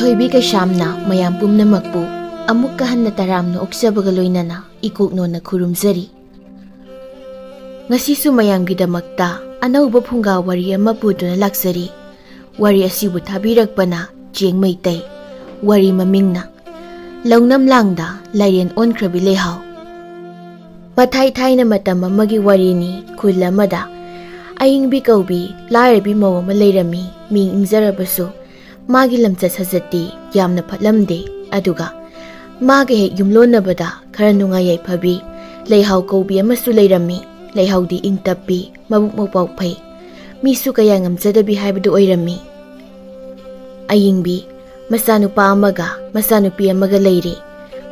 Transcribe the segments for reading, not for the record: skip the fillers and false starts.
ꯑꯊꯣꯏꯕꯤ ꯀꯩꯁꯥꯝꯅ ꯃꯌꯥꯝ ꯄꯨꯝꯅꯃꯛꯄꯨ ꯑꯃꯨꯛꯀ ꯍꯟꯅ ꯇꯔꯥꯝꯅ ꯑꯣꯛꯆꯕꯒ ꯂꯣꯏꯅꯅ ꯏꯀꯣꯛꯅꯣꯟꯅ ꯈꯨꯔꯨꯝꯖꯔꯤ꯫ ꯉꯁꯤꯁꯨ ꯃꯌꯥꯝꯒꯤꯗꯃꯛꯇ ꯑꯅꯧꯕ ꯐꯨꯡꯒꯥ ꯋꯥꯔꯤ ꯑꯃ ꯄꯨꯗꯨꯅ ꯂꯥꯛꯆꯔꯤ꯫ ꯋꯥꯔꯤ ꯑꯁꯤꯕꯨ ꯊꯥꯕꯤꯔꯛꯄꯅ ꯆꯦꯡ ꯃꯩꯇꯩ꯫ ꯋꯥꯔꯤ ꯃꯃꯤꯡꯅ ꯂꯧꯅꯝꯂꯥꯡꯗ ꯂꯥꯏꯔꯦꯟ ꯑꯣꯟꯈ꯭ꯔꯕꯤ ꯂꯩꯍꯥꯎ꯫ ꯃꯊꯥꯏ ꯊꯥꯏꯅ ꯃꯇꯝ ꯑꯃꯒꯤ ꯋꯥꯔꯤꯅꯤ꯫ ꯈꯨꯜ ꯑꯃꯗ ꯑꯏꯪꯕꯤ ꯀꯧꯕꯤ ꯂꯥꯏꯔꯕꯤ ꯃꯧ ꯑꯃ ꯂꯩꯔꯝꯃꯤ꯫ ꯃꯤꯡ ꯏꯪꯖꯔꯕꯁꯨ ꯃꯥꯒꯤ ꯂꯝꯆꯠ ꯁꯥꯖꯠꯇꯤ ꯌꯥꯝꯅ ꯐꯠꯂꯝꯗꯦ꯫ ꯑꯗꯨꯒ ꯃꯥꯒ ꯍꯦꯛ ꯌꯨꯝꯂꯣꯟꯅꯕꯗ ꯈꯔ ꯅꯨꯡꯉꯥꯏ ꯌꯥꯏꯐꯕꯤ ꯂꯩꯍꯥꯎ ꯀꯧꯕꯤ ꯑꯃꯁꯨ ꯂꯩꯔꯝꯃꯤ꯫ ꯂꯩꯍꯥꯎꯗꯤ ꯏꯪ ꯇꯞꯄꯤ, ꯃꯕꯨꯛ ꯃꯄꯥꯎ ꯐꯩ, ꯃꯤꯁꯨ ꯀꯌꯥ ꯉꯝꯖꯗꯕꯤ ꯍꯥꯏꯕꯗꯨ ꯑꯣꯏꯔꯝꯃꯤ꯫ ꯑꯏꯪꯕꯤ ꯃꯆꯥꯅꯨꯄꯥ ꯑꯃꯒ ꯃꯆꯥꯅꯨꯄꯤ ꯑꯃꯒ ꯂꯩꯔꯤ꯫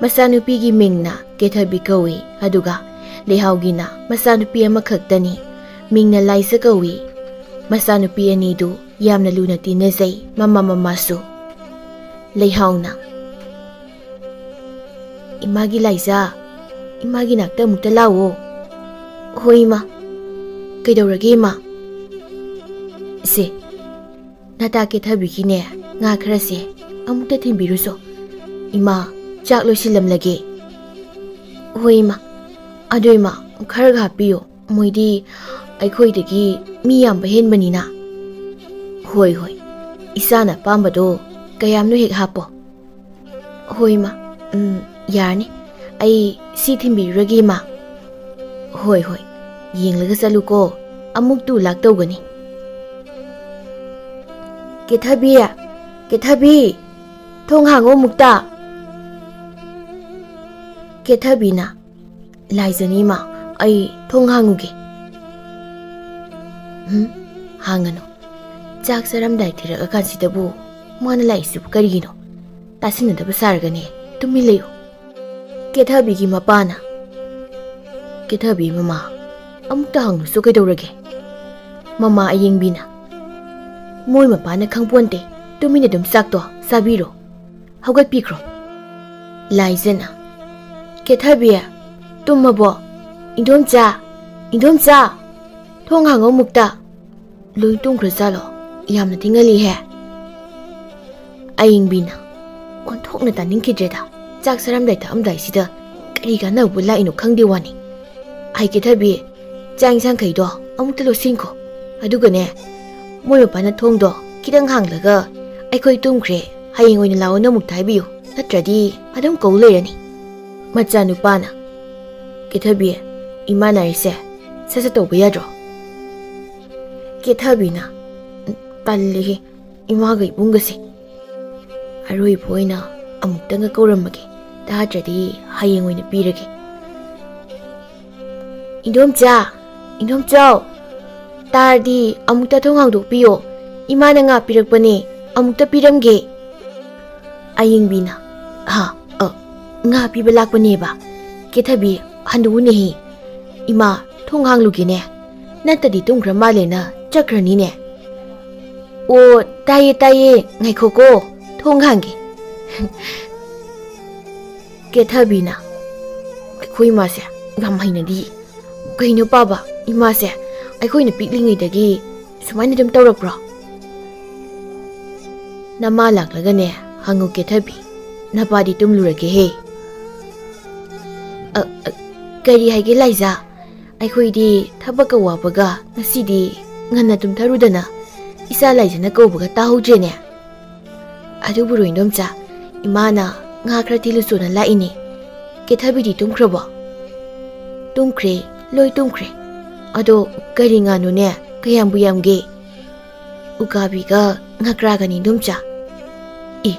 ꯃꯆꯥꯅꯨꯄꯤꯒꯤ ꯃꯤꯡꯅ ꯀꯦꯊꯕꯤ ꯀꯧꯏ, ꯑꯗꯨꯒ ꯂꯩꯍꯥꯎꯒꯤꯅ ꯃꯆꯥꯅꯨꯄꯤ ꯑꯃꯈꯛꯇꯅꯤ, ꯃꯤꯡꯅ ꯂꯥꯏꯖ ꯀꯧꯏ꯫ ꯃꯆꯥꯅꯨꯄꯤ ꯑꯅꯤꯗꯨ ꯌꯥꯝꯅ ꯂꯨꯅ ꯇꯤꯟꯅꯖꯩ, ꯃꯃꯥ ꯃꯃꯥꯁꯨ꯫ ꯂꯩꯍꯥꯎꯅ "ꯏꯃꯥꯒꯤ ꯂꯥꯏꯖ, ꯏꯃꯥꯒꯤ ꯅꯥꯛꯇ ꯑꯃꯨꯛꯇ ꯂꯥꯛꯑꯣ." "ꯍꯣꯏ ꯏꯃꯥ." "ꯀꯩꯗꯧꯔꯒꯦ ꯏꯃꯥ?" "ꯁꯦ, ꯅꯇꯥ ꯀꯦꯊꯕꯤꯒꯤꯅꯦ ꯉꯥ ꯈꯔꯁꯦ ꯑꯃꯨꯛꯇ ꯊꯤꯟꯕꯤꯔꯨꯆꯣ, ꯏꯃꯥ ꯆꯥꯛ ꯂꯣꯏꯁꯤꯜꯂꯝꯂꯒꯦ." "ꯍꯣꯏ ꯏꯃꯥ, ꯑꯗꯣ ꯏꯃꯥ ꯈꯔꯒ ꯍꯥꯞꯄꯤꯌꯣ, ꯃꯣꯏꯗꯤ ꯑꯩꯈꯣꯏꯗꯒꯤ ꯃꯤ ꯌꯥꯝꯕ ꯍꯦꯟꯕꯅꯤꯅ." "ꯍꯣꯏ ꯍꯣꯏ, ꯏꯆꯥꯅ ꯑꯄꯥꯝꯕꯗꯣ ꯀꯌꯥꯝꯅꯣ ꯍꯦꯛ ꯍꯥꯞꯄꯣ." "ꯍꯣꯏ ꯏꯃꯥ, ꯌꯥꯔꯅꯤ, ꯑꯩ ꯁꯤ ꯊꯤꯟꯕꯤꯔꯨꯔꯒꯦ ꯏꯃꯥ." "ꯍꯣꯏ ꯍꯣꯏ, ꯌꯦꯡꯂꯒ ꯆꯠꯂꯨꯀꯣ, ꯑꯃꯨꯛ ꯇꯨ ꯂꯥꯛ ꯇꯧꯒꯅꯤ." "ꯀꯦꯊꯕꯤ, ꯀꯦꯊꯕꯤ, ꯊꯣꯡ ꯍꯥꯡꯉꯣ ꯑꯃꯨꯛꯇ." ꯀꯦꯊꯕꯤꯅ "ꯂꯥꯏꯖꯅꯤ ꯏꯃꯥ, ꯑꯩ ꯊꯣꯡ ꯍꯥꯡꯉꯨꯒꯦ." "ꯍꯥꯡꯉꯅꯨ, ꯆꯥꯛ ꯆꯥꯔꯝꯗꯥꯏ ꯊꯤꯔꯛꯑꯀꯥꯟꯁꯤꯗꯕꯨ ꯃꯥꯅ ꯂꯥꯛꯏꯁꯤꯕꯨ ꯀꯔꯤꯒꯤꯅꯣ? ꯇꯥꯁꯤꯟꯅꯗꯕ ꯁꯥꯔꯒꯅꯦ ꯇꯨꯃꯤꯟ ꯂꯩꯌꯨ." ꯀꯦꯊꯕꯤꯒꯤ ꯃꯄꯥꯅ "ꯀꯦꯊꯕꯤ ꯃꯃꯥ, ꯑꯃꯨꯛꯇ ꯍꯪꯂꯨꯆꯣ ꯀꯩꯗꯧꯔꯒꯦ?" ꯃꯃꯥ ꯑꯌꯤꯡꯕꯤꯅ "ꯃꯣꯏ ꯃꯄꯥꯅ ꯈꯪꯄꯣꯟꯇꯦ, ꯇꯨꯃꯤꯟꯅ ꯑꯗꯨꯝ ꯆꯥꯛꯇꯣ ꯆꯥꯕꯤꯔꯣ, ꯍꯧꯒꯠꯄꯤꯈ꯭ꯔꯣ." ꯂꯥꯏꯖꯅ "ꯀꯦꯊꯕꯤ, ꯇꯨꯝꯃꯕꯣ? ꯏꯟꯗꯣꯝꯆꯥ, ꯏꯟꯗꯣꯝꯆꯥ, ꯊꯣꯡ ꯍꯥꯡꯉꯣ ꯑꯃꯨꯛꯇ." "ꯂꯣꯏ ꯇꯨꯝꯈ꯭ꯔꯖꯥꯠꯂꯣ? ꯌꯥꯝꯅ ꯊꯦꯡꯍꯜꯂꯤꯍꯦ." ꯑꯏꯪꯕꯤꯅ "ꯑꯣꯟꯊꯣꯛꯅ ꯇꯥꯅꯤꯡꯈꯤꯗ꯭ꯔꯦꯗ, ꯆꯥꯛ ꯆꯥꯔꯝꯗꯥꯏ ꯊꯛꯑꯝꯗꯥꯏꯁꯤꯗ ꯀꯔꯤ ꯀꯥꯟꯅꯕꯕꯨ ꯂꯥꯛꯏꯅꯣ ꯈꯪꯗꯦ ꯋꯥꯅꯤ꯫ ꯍꯩ ꯀꯦꯊꯕꯤ, ꯆꯥꯛ ꯏꯟꯁꯥꯡꯈꯩꯗꯣ ꯑꯃꯨꯛꯇ ꯂꯣꯏꯁꯤꯟꯈꯣ, ꯑꯗꯨꯒꯅꯦ ꯃꯣꯏ ꯃꯄꯥꯅ ꯊꯣꯡꯗꯣ ꯈꯤꯇꯪ ꯍꯥꯡꯂꯒ ꯑꯩꯈꯣꯏ ꯇꯨꯝꯈ꯭ꯔꯦ, ꯍꯌꯦꯡ ꯑꯣꯏꯅ ꯂꯥꯛꯑꯣꯅ ꯑꯃꯨꯛꯇ ꯍꯥꯏꯕꯤꯌꯨ, ꯅꯠꯇ꯭ꯔꯗꯤ ꯑꯗꯨꯝ ꯀꯧ ꯂꯩꯔꯅꯤ." ꯃꯆꯥꯅꯨꯄꯥꯅ "ꯀꯦꯊꯕꯤ, ꯏꯃꯥ ꯅꯥꯔꯤꯁꯦ ꯁꯠ ꯁꯠ ꯇꯧꯕ ꯌꯥꯗ꯭ꯔꯣ?" ꯀꯦꯊꯕꯤꯅ "ꯇꯜꯂꯤꯍꯦ ꯏꯃꯥꯒ ꯏꯕꯨꯡꯒꯁꯦ, ꯑꯔꯣꯏꯕ ꯑꯣꯏꯅ ꯑꯃꯨꯛꯇꯪꯒ ꯀꯧꯔꯝꯃꯒꯦ, ꯇꯥꯗ꯭ꯔꯗꯤ ꯍꯌꯦꯡ ꯑꯣꯏꯅ ꯄꯤꯔꯒꯦ." "ꯏꯟꯗꯣꯝꯆꯥ, ꯏꯟꯗꯣꯝꯆꯥꯎ, ꯇꯥꯔꯗꯤ ꯑꯃꯨꯛꯇ ꯊꯣꯡ ꯍꯥꯡꯗꯣꯛꯄꯤꯌꯣ, ꯏꯃꯥꯅ ꯉꯥ ꯄꯤꯔꯛꯄꯅꯦ, ꯑꯃꯨꯛꯇ ꯄꯤꯔꯝꯒꯦ." ꯑꯌꯤꯡꯕꯤꯅ "ꯉꯥ ꯄꯤꯕ ꯂꯥꯛꯄꯅꯦꯕ? ꯀꯦꯊꯕꯤ, ꯍꯟꯗꯣꯛꯎꯅꯦꯍꯦ, ꯏꯃꯥ ꯊꯣꯡ ꯍꯥꯡꯂꯨꯒꯦꯅꯦ, ꯅꯠꯇꯗꯤ ꯇꯨꯝꯈ꯭ꯔ ꯃꯥꯜꯂꯦꯅ ꯆꯠꯈ꯭ꯔꯅꯤꯅꯦ." "ꯑꯣ ꯇꯥꯏꯌꯦ ꯇꯥꯏꯌꯦ, ꯉꯥꯏꯈꯣꯀꯣ, ꯊꯣꯡ ꯍꯥꯡꯒꯦ." ꯀꯦꯊꯕꯤꯅ "ꯑꯩꯈꯣꯏ ꯏꯃꯥꯁꯦ ꯌꯥꯝ ꯍꯩꯅꯗꯤ, ꯀꯩꯅꯣ ꯄꯥꯕ, ꯏꯃꯥꯁꯦ ꯑꯩꯈꯣꯏꯅ ꯄꯤꯛꯂꯤꯉꯩꯗꯒꯤ ꯁꯨꯃꯥꯏꯅ ꯑꯗꯨꯝ ꯇꯧꯔꯛꯄ꯭ꯔꯣ?" "ꯅꯃꯥ ꯂꯥꯛꯂꯒꯅꯦ ꯍꯪꯉꯨ ꯀꯦꯊꯕꯤ, ꯅꯄꯥꯗꯤ ꯇꯨꯝꯂꯨꯔꯒꯦꯍꯦ." "ꯀꯔꯤ ꯍꯥꯏꯒꯦ ꯂꯥꯏꯖꯥ, ꯑꯩꯈꯣꯏꯗꯤ ꯊꯕꯛꯀ ꯋꯥꯕꯒ ꯉꯁꯤꯗꯤ ꯉꯟꯅ ꯇꯨꯝꯊꯔꯨꯗꯅ ꯏꯆꯥ ꯂꯥꯏꯖꯅ ꯀꯧꯕꯒ ꯇꯥꯍꯧꯗ꯭ꯔꯦꯅꯦ." "ꯑꯗꯨꯕꯨꯔꯣ ꯏꯟꯗꯣꯝꯆꯥ, ꯏꯃꯥꯅ ꯉꯥ ꯈꯔ ꯊꯤꯜꯂꯨꯆꯣꯅ ꯂꯥꯛꯏꯅꯦ꯫ ꯀꯦꯊꯕꯤꯗꯤ ꯇꯨꯝꯈ꯭ꯔꯕꯣ?" "ꯇꯨꯝꯈ꯭ꯔꯦ, ꯂꯣꯏ ꯇꯨꯝꯈ꯭ꯔꯦ꯫ ꯑꯗꯣ ꯀꯔꯤ ꯉꯥꯅꯣꯅꯦ, ꯀꯌꯥꯝꯕꯨ ꯌꯥꯝꯒꯦ?" "ꯎꯀꯥꯕꯤꯒ ꯉꯀ꯭ꯔꯥꯒꯅꯤ ꯏꯟꯗꯣꯝꯆꯥ." "ꯑꯦ,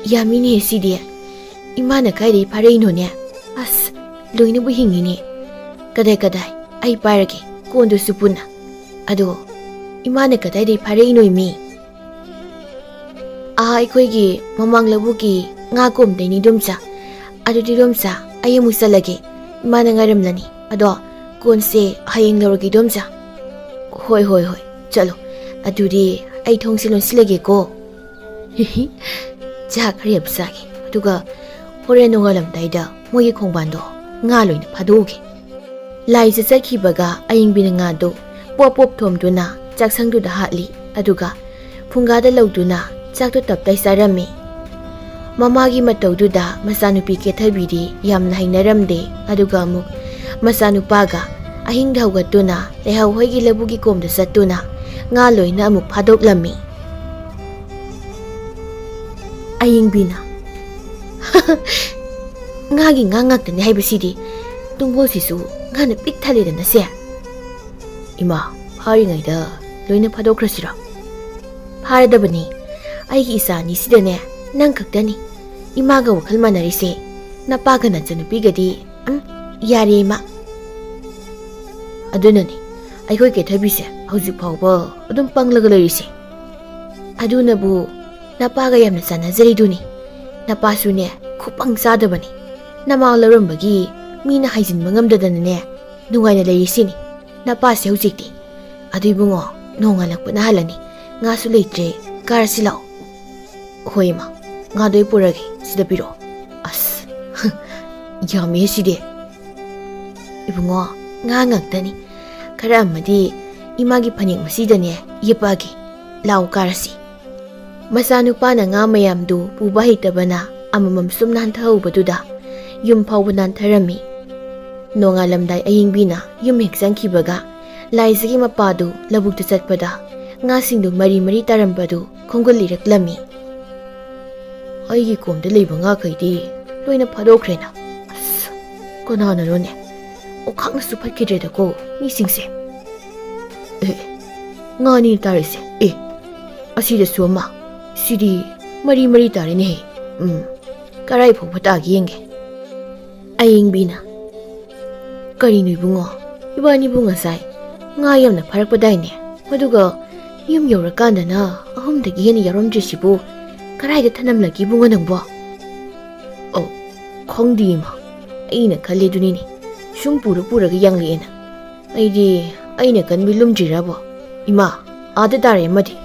ꯌꯥꯝꯃꯤꯅꯦ ꯁꯤꯗꯤ, ꯏꯃꯥꯅ ꯀꯥꯏꯗꯒꯤ ꯐꯥꯔꯛꯏꯅꯣꯅꯦ? ꯑꯁ, ꯂꯣꯏꯅꯕꯨ ꯍꯤꯡꯉꯤꯅꯦ꯫ ꯀꯗꯥꯏ ꯀꯗꯥꯏ, ꯑꯩ ꯄꯥꯏꯔꯒꯦ ꯀꯣꯟꯗꯨꯁꯨ ꯄꯨꯟꯅ꯫ ꯑꯗꯣ ꯏꯃꯥꯅ ꯀꯗꯥꯏꯗꯒꯤ ꯐꯥꯔꯛꯏꯅꯣ ꯏꯃꯤ?" "ꯑꯩꯈꯣꯏꯒꯤ ꯃꯃꯥꯡ ꯂꯧꯕꯨꯛꯀꯤ ꯉꯥ ꯀꯣꯝꯗꯩꯅꯤ ꯏꯟꯗꯣꯝꯆꯥ." "ꯑꯗꯨꯗꯤ ꯏꯟꯗꯣꯝꯆꯥ, ꯑꯩ ꯑꯃꯨꯛ ꯆꯠꯂꯒꯦ, ꯏꯃꯥꯅ ꯉꯥꯏꯔꯝꯂꯅꯤ, ꯑꯗꯣ ꯀꯣꯟꯁꯦ ꯍꯌꯦꯡ ꯂꯧꯔꯒꯦ ꯏꯟꯗꯣꯝꯆꯥ." "ꯍꯣꯏ ꯍꯣꯏ ꯍꯣꯏ, ꯆꯠꯂꯣ, ꯑꯗꯨꯗꯤ ꯑꯩ ꯊꯣꯡꯁꯦ ꯂꯣꯟꯁꯤꯜꯂꯒꯦꯀꯣ." "ꯆꯥꯛ ꯈꯔ ꯌꯥꯝ ꯆꯥꯒꯦ, ꯑꯗꯨꯒ ꯍꯣꯔꯦꯟ ꯅꯣꯡꯉꯥꯜꯂꯝꯗꯥꯏꯗ ꯃꯣꯏꯒꯤ ꯈꯣꯡꯕꯥꯟꯗꯣ ꯉꯥ ꯂꯣꯏꯅ ꯐꯥꯗꯣꯛꯎꯒꯦ." ꯂꯥꯏꯖ ꯆꯠꯈꯤꯕꯒ ꯑꯌꯤꯡꯕꯤꯅ ꯉꯥꯗꯨ ꯄꯣꯞ ꯄꯣꯞ ꯊꯣꯝꯗꯨꯅ ꯆꯥꯛꯁꯪꯗꯨꯗ ꯍꯥꯠꯂꯤ, ꯑꯗꯨꯒ ꯐꯨꯡꯒꯥꯗ ꯂꯧꯗꯨꯅ ꯆꯥꯛꯇꯨ ꯇꯞꯇꯥꯏ ꯆꯥꯔꯝꯃꯤ꯫ ꯃꯃꯥꯒꯤ ꯃꯇꯧꯗꯨꯗ ꯃꯆꯥꯅꯨꯄꯤ ꯀꯦꯊꯕꯤꯗꯤ ꯌꯥꯝꯅ ꯍꯩꯅꯔꯝꯗꯦ ꯑꯗꯨꯒ ꯑꯃꯨꯛ ꯃꯆꯥꯅꯨꯄꯥꯒ ꯑꯍꯤꯡꯗ ꯍꯧꯒꯠꯇꯨꯅ ꯂꯩꯍꯥꯎ ꯍꯣꯏꯒꯤ ꯂꯧꯕꯨꯛꯀꯤ ꯀꯣꯝꯗ ꯆꯠꯇꯨꯅ ꯉꯥ ꯂꯣꯏꯅ ꯑꯃꯨꯛ ꯐꯥꯗꯣꯛꯂꯝꯃꯤ꯫ ꯑꯌꯤꯡꯕꯤꯅ ꯉꯥꯒꯤ ꯉꯥ ꯉꯥꯛꯇꯅꯤ ꯍꯥꯏꯕꯁꯤꯗꯤ ꯇꯨꯡꯒꯣꯜꯁꯤꯁꯨ ꯉꯥꯅ ꯄꯤꯛ ꯊꯜꯂꯦꯗꯅ ꯁꯦ꯫ ꯏꯃꯥ, ꯐꯥꯔꯤꯉꯩꯗ ꯂꯣꯏꯅ ꯐꯥꯗꯣꯛꯈ꯭ꯔꯁꯤꯔꯣ? ꯐꯥꯔꯗꯕꯅꯤ, ꯑꯩꯒꯤ ꯏꯆꯥ ꯑꯅꯤꯁꯤꯗꯅꯦ ꯅꯪ ꯈꯛꯇꯅꯤ ꯏꯃꯥꯒ ꯋꯥꯈꯜ ꯃꯥꯟꯅꯔꯤꯁꯦ, ꯅꯄꯥꯒ ꯅꯆꯟꯅꯨꯄꯤꯒꯗꯤ ꯌꯥꯔꯦ ꯏꯃꯥ꯫ ꯑꯗꯨꯅꯅꯤ ꯑꯩꯈꯣꯏ ꯀꯦꯊꯕꯤꯁꯦ ꯍꯧꯖꯤꯛ ꯐꯥꯎꯕ ꯑꯗꯨꯝ ꯄꯪꯂꯒ ꯂꯩꯔꯤꯁꯦ꯫ ꯑꯗꯨꯅꯕꯨ ꯅꯄꯥꯒ ꯌꯥꯝꯅ ꯆꯥꯟꯅꯖꯔꯤꯗꯨꯅꯤ, ꯅꯄꯥꯁꯨꯅꯦ ꯈꯨꯄꯪ ꯆꯥꯗꯕꯅꯤ, ꯅꯃꯥ ꯂꯧꯔꯝꯕꯒꯤ ꯃꯤꯅ ꯍꯥꯏꯖꯤꯟꯕ ꯉꯝꯗꯗꯅꯅꯦ ꯅꯨꯡꯉꯥꯏꯅ ꯂꯩꯔꯤꯁꯤꯅꯤ ꯅꯄꯥꯁꯦ ꯍꯧꯖꯤꯛꯇꯤ꯫ ꯑꯗꯨ ꯏꯕꯨꯡꯉꯣ, ꯅꯣꯡꯉꯥꯜꯂꯛꯄꯅ ꯍꯥꯜꯂꯅꯤ, ꯉꯥꯁꯨ ꯂꯩꯇ꯭ꯔꯦ, ꯀꯥꯔꯁꯤ ꯂꯥꯛꯑꯣ꯫ ꯍꯣꯏ ꯏꯃꯥ, ꯉꯥꯗꯣ ꯑꯩ ꯄꯨꯔꯒꯦ, ꯁꯤꯗ ꯄꯤꯔꯛꯑꯣ꯫ ꯑꯁ ꯌꯥꯝꯃꯦ ꯁꯤꯗꯤ꯫ ꯏꯕꯨꯡꯉꯣ, ꯉꯥ ꯉꯥꯛꯇꯅꯤ, ꯈꯔ ꯑꯃꯗꯤ ꯏꯃꯥꯒꯤ ꯐꯅꯦꯛ ꯃꯁꯤꯗꯅꯦ ꯌꯦꯞꯄꯛꯑꯒꯦ, ꯂꯥꯛꯑꯣ ꯀꯥꯔꯁꯤ꯫ ꯃꯆꯥꯅꯨꯄꯥꯅ ꯉꯥ ꯃꯌꯥꯝꯗꯨ ꯄꯨꯕ ꯍꯩꯇꯕꯅ ꯑꯃꯃꯝ ꯁꯨꯝ ꯅꯥꯟꯊꯍꯧꯕꯗꯨꯗ ꯌꯨꯝ ꯐꯥꯎꯕ ꯅꯥꯟꯊꯔꯝꯃꯤ꯫ ꯅꯣꯡꯉꯥꯜꯂꯝꯗꯥꯏ ꯑꯌꯤꯡꯕꯤꯅ ꯌꯨꯝ ꯍꯦꯛ ꯆꯪꯈꯤꯕꯒ ꯂꯥꯏꯖꯒꯤ ꯃꯄꯥꯗꯨ ꯂꯧꯕꯨꯛꯇ ꯆꯠꯄꯗ ꯉꯥꯁꯤꯡꯗꯨ ꯃꯔꯤ ꯃꯔꯤ ꯇꯥꯔꯝꯕꯗꯨ ꯈꯣꯡꯒꯨꯜ ꯂꯤꯔꯛꯂꯝꯃꯤ꯫ ꯑꯩꯒꯤ ꯀꯣꯝꯗ ꯂꯩꯕ ꯉꯥꯈꯩꯗꯤ ꯂꯣꯏꯅ ꯐꯥꯗꯣꯛꯈ꯭ꯔꯦꯅ, ꯑꯁ ꯀꯅꯥꯅꯅꯣꯅꯦ, ꯑꯣꯈꯥꯛꯅꯁꯨ ꯐꯠꯈꯤꯗ꯭ꯔꯦꯗꯀꯣ ꯃꯤꯁꯤꯡꯁꯦ꯫ ꯉꯥꯅꯤ ꯇꯥꯔꯤꯁꯦ, ꯑꯁꯤꯗꯁꯨ ꯑꯃ, ꯁꯤꯗꯤ ꯃꯔꯤ ꯃꯔꯤ ꯇꯥꯔꯦꯅꯦꯍꯦ꯫ ꯀꯔꯥꯏ ꯐꯥꯎꯕ ꯇꯥꯒꯦ ꯌꯦꯡꯒꯦ꯫ ꯑꯌꯤꯡꯕꯤꯅ ꯀꯔꯤꯅꯣ ꯏꯕꯨꯡꯉꯣ, ꯏꯕꯥꯅꯤꯕꯨ ꯉꯁꯥꯏ ꯉꯥ ꯌꯥꯝꯅ ꯐꯥꯔꯛꯄꯗꯥꯏꯅꯦ, ꯑꯗꯨꯒ ꯌꯨꯝ ꯌꯧꯔꯀꯥꯟꯗꯅ 3ꯗꯒꯤ ꯍꯦꯟꯅ ꯌꯥꯎꯔꯝꯗ꯭ꯔꯤꯁꯤꯕꯨ ꯀꯔꯥꯏꯗ ꯊꯅꯝꯂꯒꯦ ꯏꯕꯨꯡꯉꯣ ꯅꯪꯕꯣ? ꯈꯪꯗꯦ ꯏꯃꯥ, ꯑꯩꯅ ꯈꯜꯂꯤꯗꯨꯅꯤꯅꯦ, ꯁꯨꯝ ꯄꯨꯔꯒ ꯌꯥꯡꯂꯛꯑꯦꯅ꯫ ꯑꯩꯅ ꯀꯟꯕꯤ ꯂꯨꯝꯗ꯭ꯔꯤꯔꯕꯣ? ꯏꯃꯥ, ꯑꯥꯗ ꯇꯥꯔꯦ ꯑꯃꯗꯤ꯫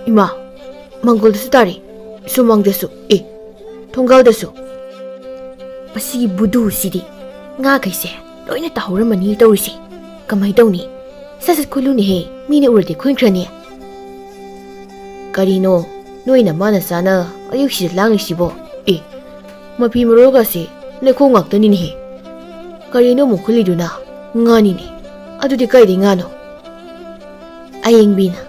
ꯏꯃꯥ, ꯃꯪꯒꯣꯜꯗꯁꯨ ꯇꯥꯔꯦ, ꯁꯨꯃꯥꯡꯗꯁꯨ, ꯊꯣꯡꯒꯥꯜꯗꯁꯨ꯫ ꯃꯁꯤꯒꯤ ꯕꯨꯗꯨꯁꯤꯗꯤ ꯉꯥꯈꯩꯁꯦ ꯂꯣꯏꯅ ꯇꯥꯍꯧꯔꯝꯃꯅꯤ ꯇꯧꯔꯤꯁꯦ, ꯀꯃꯥꯏ ꯇꯧꯅꯤ? ꯁꯠ ꯈꯨꯜꯂꯨꯅꯦꯍꯦ, ꯃꯤꯅ ꯎꯔꯗꯤ ꯈꯨꯟꯈ꯭ꯔꯅꯤ꯫ ꯀꯔꯤꯅꯣ ꯅꯣꯏꯅ ꯃꯥꯅ ꯆꯥꯅ ꯑꯌꯨꯛꯁꯤꯗ ꯂꯥꯡꯂꯤꯁꯤꯕꯣ? ꯃꯐꯤ ꯃꯔꯣꯜꯒꯁꯦ ꯂꯩꯈꯣꯝ ꯉꯥꯛꯇꯅꯤꯅꯦꯍꯦ꯫ ꯀꯔꯤꯅꯣ ꯑꯃꯨꯛ ꯈꯨꯜꯂꯤꯗꯨꯅ? ꯉꯥꯅꯤꯅꯦ, ꯑꯗꯨꯗꯤ ꯀꯥꯏꯗꯩ ꯉꯥꯅꯣ? ꯑꯌꯤꯡꯕꯤꯅ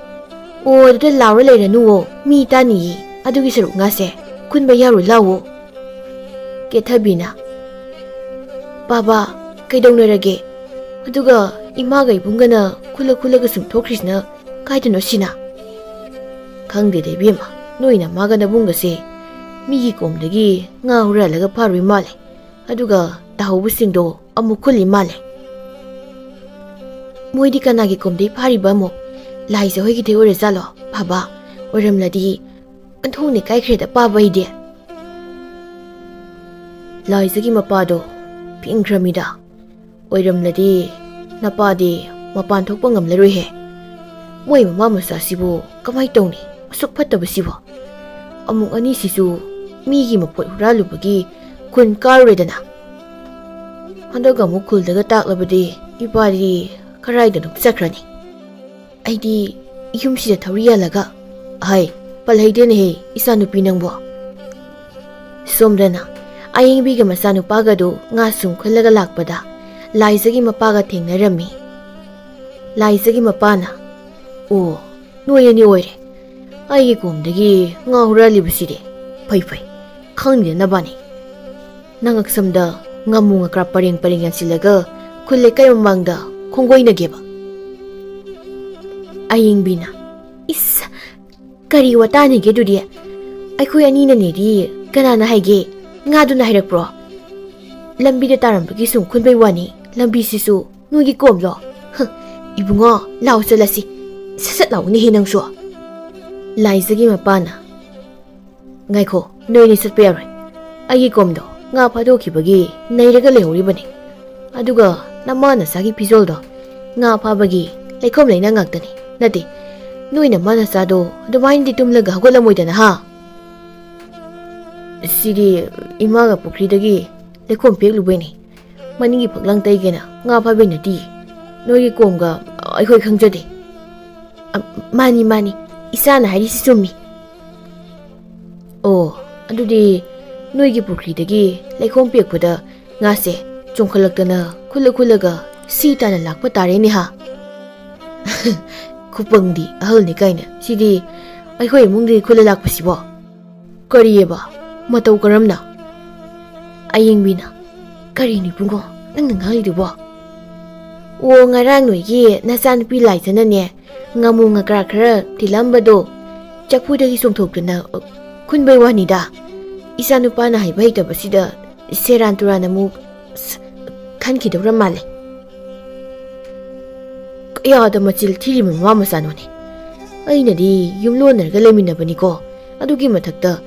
ꯑꯗꯨꯗ ꯂꯥꯎꯔ ꯂꯩꯔꯅꯨꯋꯣ, ꯃꯤ ꯇꯥꯅꯤꯌꯦ, ꯑꯗꯨꯒꯤ ꯁꯔꯨꯛ ꯉꯥꯁꯦ ꯈꯨꯟꯕ ꯌꯥꯔꯣ, ꯂꯥꯎꯋꯣ꯫ ꯀꯦꯊꯕꯤꯅ ꯕꯥꯕꯥ ꯀꯩꯗꯧꯅꯔꯒꯦ? ꯑꯗꯨꯒ ꯏꯃꯥꯒ ꯏꯕꯨꯡꯒꯅ ꯈꯨꯜꯂꯒ ꯁꯨꯝ ꯊꯣꯛꯈ꯭ꯔꯤꯁꯤꯅ ꯀꯥꯏꯗꯅꯣ ꯁꯤꯅ? ꯈꯪꯗꯦꯗ ꯏꯕꯦꯝꯃ, ꯅꯣꯏꯅ ꯃꯥꯒ ꯅꯕꯨꯡꯒꯁꯦ ꯃꯤꯒꯤ ꯀꯣꯝꯗꯒꯤ ꯉꯥ ꯍꯨꯔꯥꯜꯂꯒ ꯐꯥꯔꯨꯏ ꯃꯥꯜꯂꯦ, ꯑꯗꯨꯒ ꯇꯥꯍꯧꯕꯁꯤꯡꯗꯣ ꯑꯃꯨꯛ ꯈꯨꯜꯂꯤ ꯃꯥꯜꯂꯦ꯫ ꯃꯣꯏꯗꯤ ꯀꯅꯥꯒꯤ ꯀꯣꯝꯗꯩ ꯐꯥꯔꯤꯕ ꯑꯃꯨꯛ? ꯂꯥꯏꯖ ꯍꯣꯏꯒꯤꯗꯩ ꯑꯣꯏꯔꯖꯥꯠꯂꯣ? ꯕꯥꯕꯥ, ꯑꯣꯏꯔꯝꯂꯗꯤ ꯑꯣꯟꯊꯣꯛꯅ ꯏꯀꯥꯏꯈ꯭ꯔꯦꯗ ꯄꯥꯕ ꯑꯩꯗꯤ꯫ ꯂꯥꯏꯖꯒꯤ ꯃꯄꯥꯗꯣ ꯐꯤꯡꯈ꯭ꯔꯃꯤꯗ, ꯑꯣꯏꯔꯝꯂꯗꯤ ꯅꯄꯥꯗꯤ ꯃꯄꯥꯟ ꯊꯣꯛꯄ ꯉꯝꯂꯔꯣꯏꯍꯦ꯫ ꯃꯣꯏ ꯃꯃꯥ ꯃꯆꯥꯁꯤꯕꯨ ꯀꯃꯥꯏ ꯇꯧꯅꯤ, ꯑꯁꯨꯛ ꯐꯠꯇꯕꯁꯤꯕꯨ? ꯑꯃꯨꯛ ꯑꯅꯤꯁꯤꯁꯨ ꯃꯤꯒꯤ ꯃꯄꯣꯠ ꯍꯨꯔꯥꯜꯂꯨꯕꯒꯤ ꯈꯨꯟ ꯀꯥꯔꯨꯔꯦꯗꯅ, ꯍꯟꯗꯛ ꯑꯃꯨꯛ ꯈꯨꯜꯗꯒ ꯇꯥꯛꯂꯕꯗꯤ ꯏꯄꯥꯗꯤ ꯀꯔꯥꯏꯗꯅꯣ ꯆꯠꯈ꯭ꯔꯅꯤ꯫ ꯑꯩꯗꯤ ꯌꯨꯝꯁꯤꯗ ꯊꯧꯔꯤ ꯌꯥꯜꯂꯒ ꯄꯜꯍꯩꯗꯦꯅꯦꯍꯦ ꯏꯆꯥꯅꯨꯄꯤ ꯅꯪꯕꯣ꯫ ꯁꯣꯝꯗꯅ ꯑꯌꯤꯡꯕꯤꯒ ꯃꯆꯥꯅꯨꯄꯥꯒꯗꯨ ꯉꯥ ꯁꯨꯝ ꯈꯨꯜꯂꯒ ꯂꯥꯛꯄꯗ ꯂꯥꯏꯖꯒꯤ ꯃꯄꯥꯒ ꯊꯦꯡꯅꯔꯝꯃꯤ꯫ ꯂꯥꯏꯖꯒꯤ ꯃꯄꯥꯅ ꯅꯣꯏ ꯑꯅꯤ ꯑꯣꯏꯔꯦ, ꯑꯩꯒꯤ ꯀꯣꯝꯗꯒꯤ ꯉꯥ ꯍꯨꯔꯥꯜꯂꯤꯕꯁꯤꯗꯤ ꯐꯩ ꯈꯪꯗꯦ ꯅꯕꯥꯅꯤ꯫ ꯅꯉꯛꯁꯝꯗ ꯉꯥꯃꯨ ꯉꯀ꯭ꯔꯥ ꯄꯔꯦꯡ ꯌꯥꯟꯁꯤꯜꯂꯒ ꯈꯨꯜ ꯂꯩꯀꯥꯏ ꯃꯃꯥꯡꯗ ꯈꯣꯡꯒꯣꯏꯅꯒꯦꯕ꯫ ꯑꯌꯤꯡꯕꯤꯅ ꯀꯔꯤ ꯋꯥꯇꯥꯅꯤꯒꯦ ꯑꯗꯨꯗꯤ? ꯑꯩꯈꯣꯏ ꯑꯅꯤꯅꯅꯦꯗꯤ ꯀꯅꯥꯅ ꯍꯥꯏꯒꯦ? ꯉꯥꯗꯨꯅ ꯍꯥꯏꯔꯛꯄ꯭ꯔꯣ? ꯂꯝꯕꯤꯗ ꯇꯥꯔꯝꯕꯒꯤ ꯁꯨꯝ ꯈꯨꯟꯕꯩ ꯋꯥꯅꯤ, ꯂꯝꯕꯤꯁꯤꯁꯨ ꯅꯣꯏꯒꯤ ꯀꯣꯝꯂꯣ? ꯏꯕꯨꯡꯉꯣ, ꯂꯥꯎ ꯆꯠꯂꯁꯤ, ꯁꯠ ꯂꯥꯎꯅꯦꯍꯦ ꯅꯪꯁꯨ꯫ ꯂꯥꯏꯖꯒꯤ ꯃꯄꯥꯅ ꯉꯥꯏꯈꯣ, ꯅꯣꯏꯅꯤ ꯆꯠꯄ ꯌꯥꯔꯣꯏ, ꯑꯩꯒꯤ ꯀꯣꯝꯗꯣ ꯉꯥ ꯐꯥꯗꯣꯛꯈꯤꯕꯒꯤ ꯅꯩꯔꯒ ꯂꯩꯍꯧꯔꯤꯕꯅꯤ, ꯑꯗꯨꯒ ꯅꯃꯥ ꯅꯆꯥꯒꯤ ꯐꯤꯖꯣꯜꯗꯣ ꯉꯥ ꯐꯥꯕꯒꯤ ꯂꯩꯈꯣꯝ ꯂꯩꯅꯥ ꯉꯥꯛꯇꯅꯤ, ꯅꯠꯇꯦ ꯅꯣꯏ ꯅꯃꯥ ꯅꯆꯥꯗꯣ ꯑꯗꯨꯃꯥꯏꯅꯗꯤ ꯇꯨꯝꯂꯒ ꯍꯧꯒꯠꯂꯝꯃꯣꯏꯗꯅ ꯍꯥ? ꯁꯤꯗꯤ ꯏꯃꯥꯒ ꯄꯨꯈ꯭ꯔꯤꯗꯒꯤ ꯂꯩꯈꯣꯝ ꯄꯦꯛꯂꯨꯕꯩꯅꯤ, ꯃꯅꯤꯡꯒꯤ ꯐꯛꯂꯥꯡ ꯇꯩꯒꯦꯅ ꯉꯥ ꯐꯥꯕꯩ ꯅꯠꯇꯦ, ꯅꯣꯏꯒꯤ ꯀꯣꯝꯒ ꯑꯩꯈꯣꯏ ꯈꯪꯖꯗꯦ꯫ ꯃꯥꯅꯤ ꯏꯆꯥꯅ ꯍꯥꯏꯔꯤꯁꯤ ꯆꯨꯝꯃꯤ꯫ ꯑꯗꯨꯗꯤ ꯅꯣꯏꯒꯤ ꯄꯨꯈ꯭ꯔꯤꯗꯒꯤ ꯂꯩꯈꯣꯝ ꯄꯦꯛꯄꯗ ꯉꯥꯁꯦ ꯆꯣꯡꯈꯠꯂꯛꯇꯅ ꯈꯨꯜꯂ ꯁꯤ ꯇꯥꯅ ꯂꯥꯛꯄ ꯇꯥꯔꯦꯅꯦ ꯍꯥ ꯈꯨꯄꯪꯗꯤ ꯑꯍꯜꯅꯤ ꯀꯥꯏꯅ ꯁꯤꯗꯤ ꯑꯩꯈꯣꯏ ꯏꯃꯨꯡꯗꯒꯤ ꯈꯨꯜꯂ ꯂꯥꯛꯄꯁꯤꯕꯣ ꯀꯔꯤꯌꯦꯕ ꯃꯇꯧ ꯀꯔꯝꯅ ꯑꯌꯦꯡꯕꯤꯅ ꯀꯔꯤꯅꯤ ꯏꯕꯨꯡꯉꯣ ꯅꯪꯅ ꯉꯥꯡꯂꯤꯗꯨꯕꯣ ꯑꯣ ꯉꯔꯥꯡ ꯅꯣꯏꯒꯤ ꯅꯆꯥꯅꯨꯄꯤ ꯂꯥꯏꯖꯅꯅꯦ ꯉꯥꯃꯨ ꯉꯀ꯭ꯔꯥ ꯈꯔ ꯊꯤꯜꯂꯝꯕꯗꯣ ꯆꯐꯨꯗꯒꯤ ꯆꯣꯡꯊꯣꯛꯇꯨꯅ ꯈꯨꯟꯕꯩ ꯋꯥꯅꯤꯗ ꯏꯆꯥꯅꯨꯄꯥꯅ ꯍꯩꯕ ꯍꯩꯇꯕꯁꯤꯗ ꯁꯦꯔꯥꯟ ꯇꯨꯔꯥꯟ ꯑꯃꯨꯛ ꯈꯟꯈꯤꯗꯧꯔ ꯃꯥꯜꯂꯦ ꯀꯌꯥꯗ ꯃꯆꯤꯜ ꯊꯤꯔꯤꯕ ꯃꯃꯥ ꯃꯆꯥꯅꯣꯅꯦ ꯑꯩꯅꯗꯤ ꯌꯨꯝꯂꯣꯟꯅꯔꯒ ꯂꯩꯃꯤꯟꯅꯕꯅꯤꯀꯣ ꯑꯗꯨꯒꯤ ꯃꯊꯛꯇ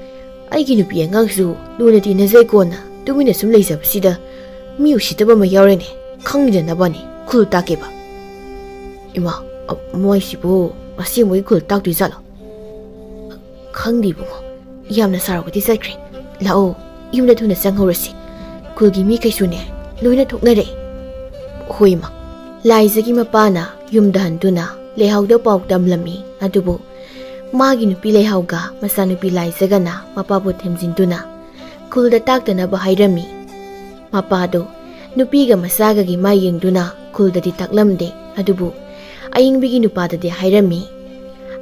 ꯑꯩꯒꯤ ꯅꯨꯄꯤ ꯑꯉꯥꯡꯁꯨ ꯂꯨꯅ ꯇꯤꯟꯅꯖꯩꯀꯣꯅ ꯇꯨꯃꯤꯟꯅ ꯁꯨꯝ ꯂꯩꯖꯕꯁꯤꯗ ꯃꯤ ꯎꯁꯤꯠꯇꯕ ꯑꯃ ꯌꯥꯎꯔꯦꯅꯦ ꯈꯪꯗꯅꯕꯅꯤ ꯈꯨꯜ ꯇꯥꯛꯀꯦꯕ ꯏꯃꯥ ꯃꯣꯏꯁꯤꯕꯨ ꯑꯁꯦꯡꯕꯒꯤ ꯈꯨꯜ ꯇꯥꯛꯇꯣꯏꯖꯥꯠꯂꯣ ꯈꯪꯗꯦ ꯏꯕꯨꯡꯉꯣ ꯌꯥꯝꯅ ꯁꯥꯎꯔꯒꯗꯤ ꯆꯠꯈ꯭ꯔꯦ ꯂꯥꯛꯑꯣ ꯌꯨꯝꯗ ꯊꯨꯅ ꯆꯪꯍꯧꯔꯁꯤ ꯈꯨꯜꯒꯤ ꯃꯤꯈꯩꯁꯨꯅꯦ ꯂꯣꯏꯅ ꯊꯣꯛꯅꯔꯦ ꯍꯣꯏ ꯏꯃꯥ ꯂꯥꯏꯖꯒꯤ ꯃꯄꯥꯅ ꯌꯨꯝꯗ ꯍꯟꯗꯨꯅ ꯂꯩꯍꯥꯎꯗ ꯄꯥꯎ ꯇꯝꯂꯝꯃꯤ ꯑꯗꯨꯕꯨ ꯃꯥꯒꯤ ꯅꯨꯄꯤ ꯂꯩꯍꯥꯎꯒ ꯃꯆꯥꯅꯨꯄꯤ ꯂꯥꯏꯖꯒꯅ ꯃꯄꯥꯕꯨ ꯊꯦꯝꯖꯤꯟꯗꯨꯅ ꯈꯨꯜꯗ ꯇꯥꯛꯇꯅꯕ ꯍꯥꯏꯔꯝꯃꯤ ꯃꯄꯥꯗꯣ ꯅꯨꯄꯤꯒ ꯃꯆꯥꯒꯒꯤ ꯃꯥ ꯌꯦꯡꯗꯨꯅ ꯈꯨꯜꯗꯗꯤ ꯇꯥꯛꯂꯝꯗꯦ ꯑꯗꯨꯕꯨ ꯑꯌꯤꯡꯕꯤꯒꯤ ꯅꯨꯄꯥꯗꯗꯤ ꯍꯥꯏꯔꯝꯃꯤ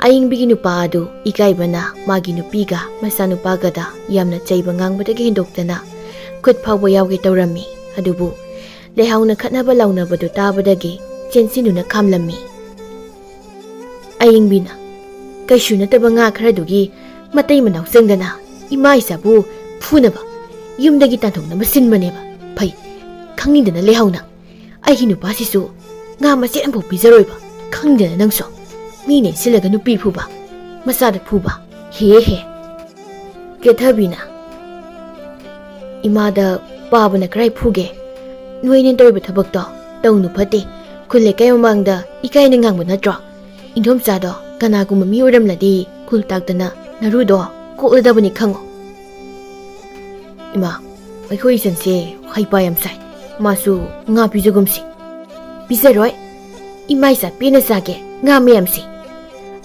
ꯑꯌꯤꯡꯕꯤꯒꯤ ꯅꯨꯄꯥ ꯑꯗꯨ ꯏꯀꯥꯏꯕꯅ ꯃꯥꯒꯤ ꯅꯨꯄꯤꯒ ꯃꯆꯥꯅꯨꯄꯥꯒꯗ ꯌꯥꯝꯅ ꯆꯩꯕ ꯉꯥꯡꯕꯗꯒꯤ ꯍꯦꯟꯗꯣꯛꯇꯅ ꯈꯨꯠ ꯐꯥꯎꯕ ꯌꯥꯎꯒꯦ ꯇꯧꯔꯝꯃꯤ ꯑꯗꯨꯕꯨ ꯂꯩꯍꯥꯎꯅ ꯈꯠꯅꯕ ꯂꯥꯎꯅꯕꯗꯨ ꯇꯥꯕꯗꯒꯤ ꯆꯦꯟꯁꯤꯟꯗꯨꯅ ꯈꯥꯝꯂꯝꯃꯤ ꯑꯌꯤꯡꯕꯤꯅ ꯀꯩꯁꯨ ꯅꯠꯇꯕ ꯉꯥ ꯈꯔꯗꯨꯒꯤ ꯃꯇꯩ ꯃꯅꯥꯎ ꯆꯪꯗꯅ ꯏꯃꯥ ꯏꯆꯥꯕꯨ ꯐꯨꯅꯕ ꯌꯨꯝꯗꯒꯤ ꯇꯥꯟꯊꯣꯛꯅꯕ ꯁꯤꯟꯕꯅꯦꯕ ꯐꯩ ꯈꯪꯅꯤꯡꯗꯅ ꯂꯩꯍꯥꯎꯅ ꯑꯩꯒꯤ ꯅꯨꯄꯥꯁꯤꯁꯨ ꯉꯥ ꯃꯆꯦꯠ ꯑꯃꯐꯥꯎ ꯄꯤꯖꯔꯣꯏꯕ ꯈꯪꯗꯅ ꯅꯪꯁꯨ ꯃꯤꯅ ꯏꯟꯁꯤꯜꯂꯒ ꯅꯨꯄꯤ ꯐꯨꯕ ꯃꯆꯥꯗ ꯐꯨꯕ ꯍꯦ ꯀꯦꯊꯕꯤꯅ ꯏꯃꯥꯗ ꯄꯥꯕꯅ ꯀꯔꯥꯏ ꯐꯨꯒꯦ ꯅꯣꯏꯅ ꯇꯧꯔꯤꯕ ꯊꯕꯛꯇꯣ ꯇꯧꯅꯨ ꯐꯠꯇꯦ ꯈꯨꯜ ꯂꯩꯀꯥꯏ ꯃꯃꯥꯡꯗ ꯏꯀꯥꯏꯅ ꯉꯥꯡꯕ ꯅꯠꯇ꯭ꯔꯣ ꯏꯟꯗꯣꯝꯆꯥꯗꯣ ꯀꯅꯥꯒꯨꯝꯕ ꯃꯤ ꯑꯣꯏꯔꯝꯂꯗꯤ ꯈꯨꯜ ꯇꯥꯛꯇꯅ ꯅꯔꯨꯗꯣ ꯀꯣꯛꯂꯗꯕꯅꯤ ꯈꯪꯉꯣ ꯏꯃꯥ ꯑꯩꯈꯣꯏ ꯏꯆꯟꯁꯦ ꯍꯩꯄꯥ ꯌꯥꯝ ꯁꯥꯏ ꯃꯥꯁꯨ ꯉꯥ ꯄꯤꯖꯒꯨꯝꯁꯤ ꯄꯤꯖꯔꯣꯏ ꯏꯃꯥ ꯏꯆꯥ ꯄꯦꯟꯅ ꯆꯥꯒꯦ ꯉꯥ ꯃꯌꯥꯝꯁꯤ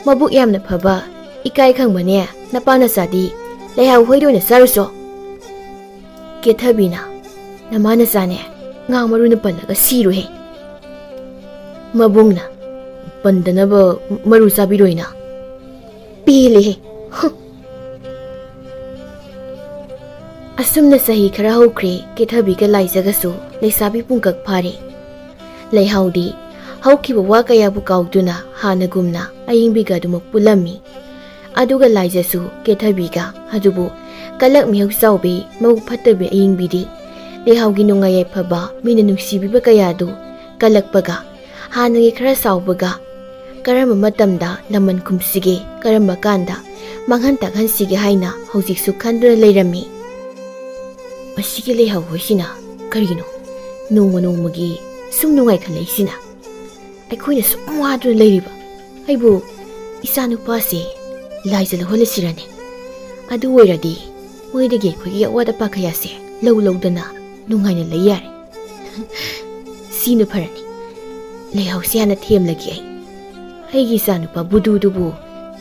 ꯃꯕꯨꯛ ꯌꯥꯝꯅ ꯐꯕ ꯏꯀꯥꯏ ꯈꯪꯕꯅꯦ ꯅꯄꯥ ꯅꯆꯥꯗꯤ ꯂꯩꯍꯥꯎ ꯍꯣꯏꯗ ꯑꯣꯏꯅ ꯆꯥꯔꯨꯆꯣ ꯀꯦꯊꯕꯤꯅ ꯅꯃꯥ ꯅꯆꯥꯅꯦ ꯉꯥ ꯃꯔꯨꯅ ꯄꯜꯂꯒ ꯁꯤꯔꯨꯍꯦ ꯃꯕꯨꯡꯅ ꯄꯟꯗꯅꯕ ꯃꯔꯨ ꯆꯥꯕꯤꯔꯣꯏꯅ ꯄꯦꯜꯂꯦꯍꯦ ꯑꯁꯨꯝꯅ ꯆꯍꯤ ꯈꯔ ꯍꯧꯈ꯭ꯔꯦ ꯀꯦꯊꯕꯤꯒ ꯂꯥꯏꯖꯒꯁꯨ ꯂꯩꯁꯥꯕꯤ ꯄꯨꯡꯀꯛ ꯐꯥꯔꯦ ꯂꯩꯍꯥꯎꯗꯤ ꯍꯧꯈꯤꯕ ꯋꯥ ꯀꯌꯥꯕꯨ ꯀꯥꯎꯗꯨꯅ ꯍꯥꯟꯅꯒꯨꯝꯅ ꯑꯌꯤꯡꯕꯤꯒ ꯑꯗꯨꯃꯛ ꯄꯨꯜꯂꯝꯃꯤ ꯑꯗꯨꯒ ꯂꯥꯏꯖꯁꯨ ꯀꯦꯊꯕꯤꯒ ꯑꯗꯨꯕꯨ ꯀꯂꯛ ꯃꯤꯍꯧ ꯆꯥꯎꯕꯤ ꯃꯕꯨꯛ ꯐꯠꯇꯕꯤ ꯑꯌꯤꯡꯕꯤꯗꯤ ꯂꯩꯍꯥꯎꯒꯤ ꯅꯨꯡꯉꯥꯏ ꯌꯥꯏꯐꯕ ꯃꯤꯅ ꯅꯨꯡꯁꯤꯕꯤꯕ ꯀꯌꯥꯗꯨ ꯀꯜꯂꯛꯄꯒ ꯍꯥꯟꯅꯒꯤ ꯈꯔ ꯁꯥꯎꯕꯒ ꯀꯔꯝꯕ ꯃꯇꯝꯗ ꯂꯃꯟ ꯈꯨꯝꯁꯤꯒꯦ ꯀꯔꯝꯕ ꯀꯥꯟꯗ ꯃꯥꯡꯍꯟ ꯇꯥꯛꯍꯟꯁꯤꯒꯦ ꯍꯥꯏꯅ ꯍꯧꯖꯤꯛꯁꯨ ꯈꯟꯗꯨꯅ ꯂꯩꯔꯝꯃꯤ ꯃꯁꯤꯒꯤ ꯂꯩꯍꯥꯎ ꯍꯣꯏꯁꯤꯅ ꯀꯔꯤꯅꯣ ꯅꯣꯡꯃ ꯅꯣꯡꯃꯒꯤ ꯁꯨꯝ ꯅꯨꯡꯉꯥꯏꯈꯠꯂꯛꯏꯁꯤꯅ ꯑꯩꯈꯣꯏꯅ ꯁꯨꯝ ꯋꯥꯗꯨꯅ ꯂꯩꯔꯤꯕ ꯑꯩꯕꯨ ꯏꯆꯥꯅꯨꯄꯥꯁꯦ ꯂꯥꯏꯖ ꯂꯧꯍꯜꯂꯁꯤꯔꯅꯦ ꯑꯗꯨ ꯑꯣꯏꯔꯗꯤ ꯃꯣꯏꯗꯒꯤ ꯑꯩꯈꯣꯏꯒꯤ ꯑꯋꯥꯠ ꯑꯄꯥ ꯀꯌꯥꯁꯦ ꯂꯧꯗꯅ ꯅꯨꯡꯉꯥꯏꯅ ꯂꯩ ꯌꯥꯔꯦ ꯁꯤꯅ ꯐꯔꯅꯤ ꯂꯩꯍꯥꯎꯁꯦ ꯍꯥꯟꯅ ꯊꯦꯝꯂꯒꯦ ꯑꯩꯒꯤ ꯏꯆꯥꯅꯨꯄꯥ ꯕꯨꯗꯨꯗꯨꯕꯨ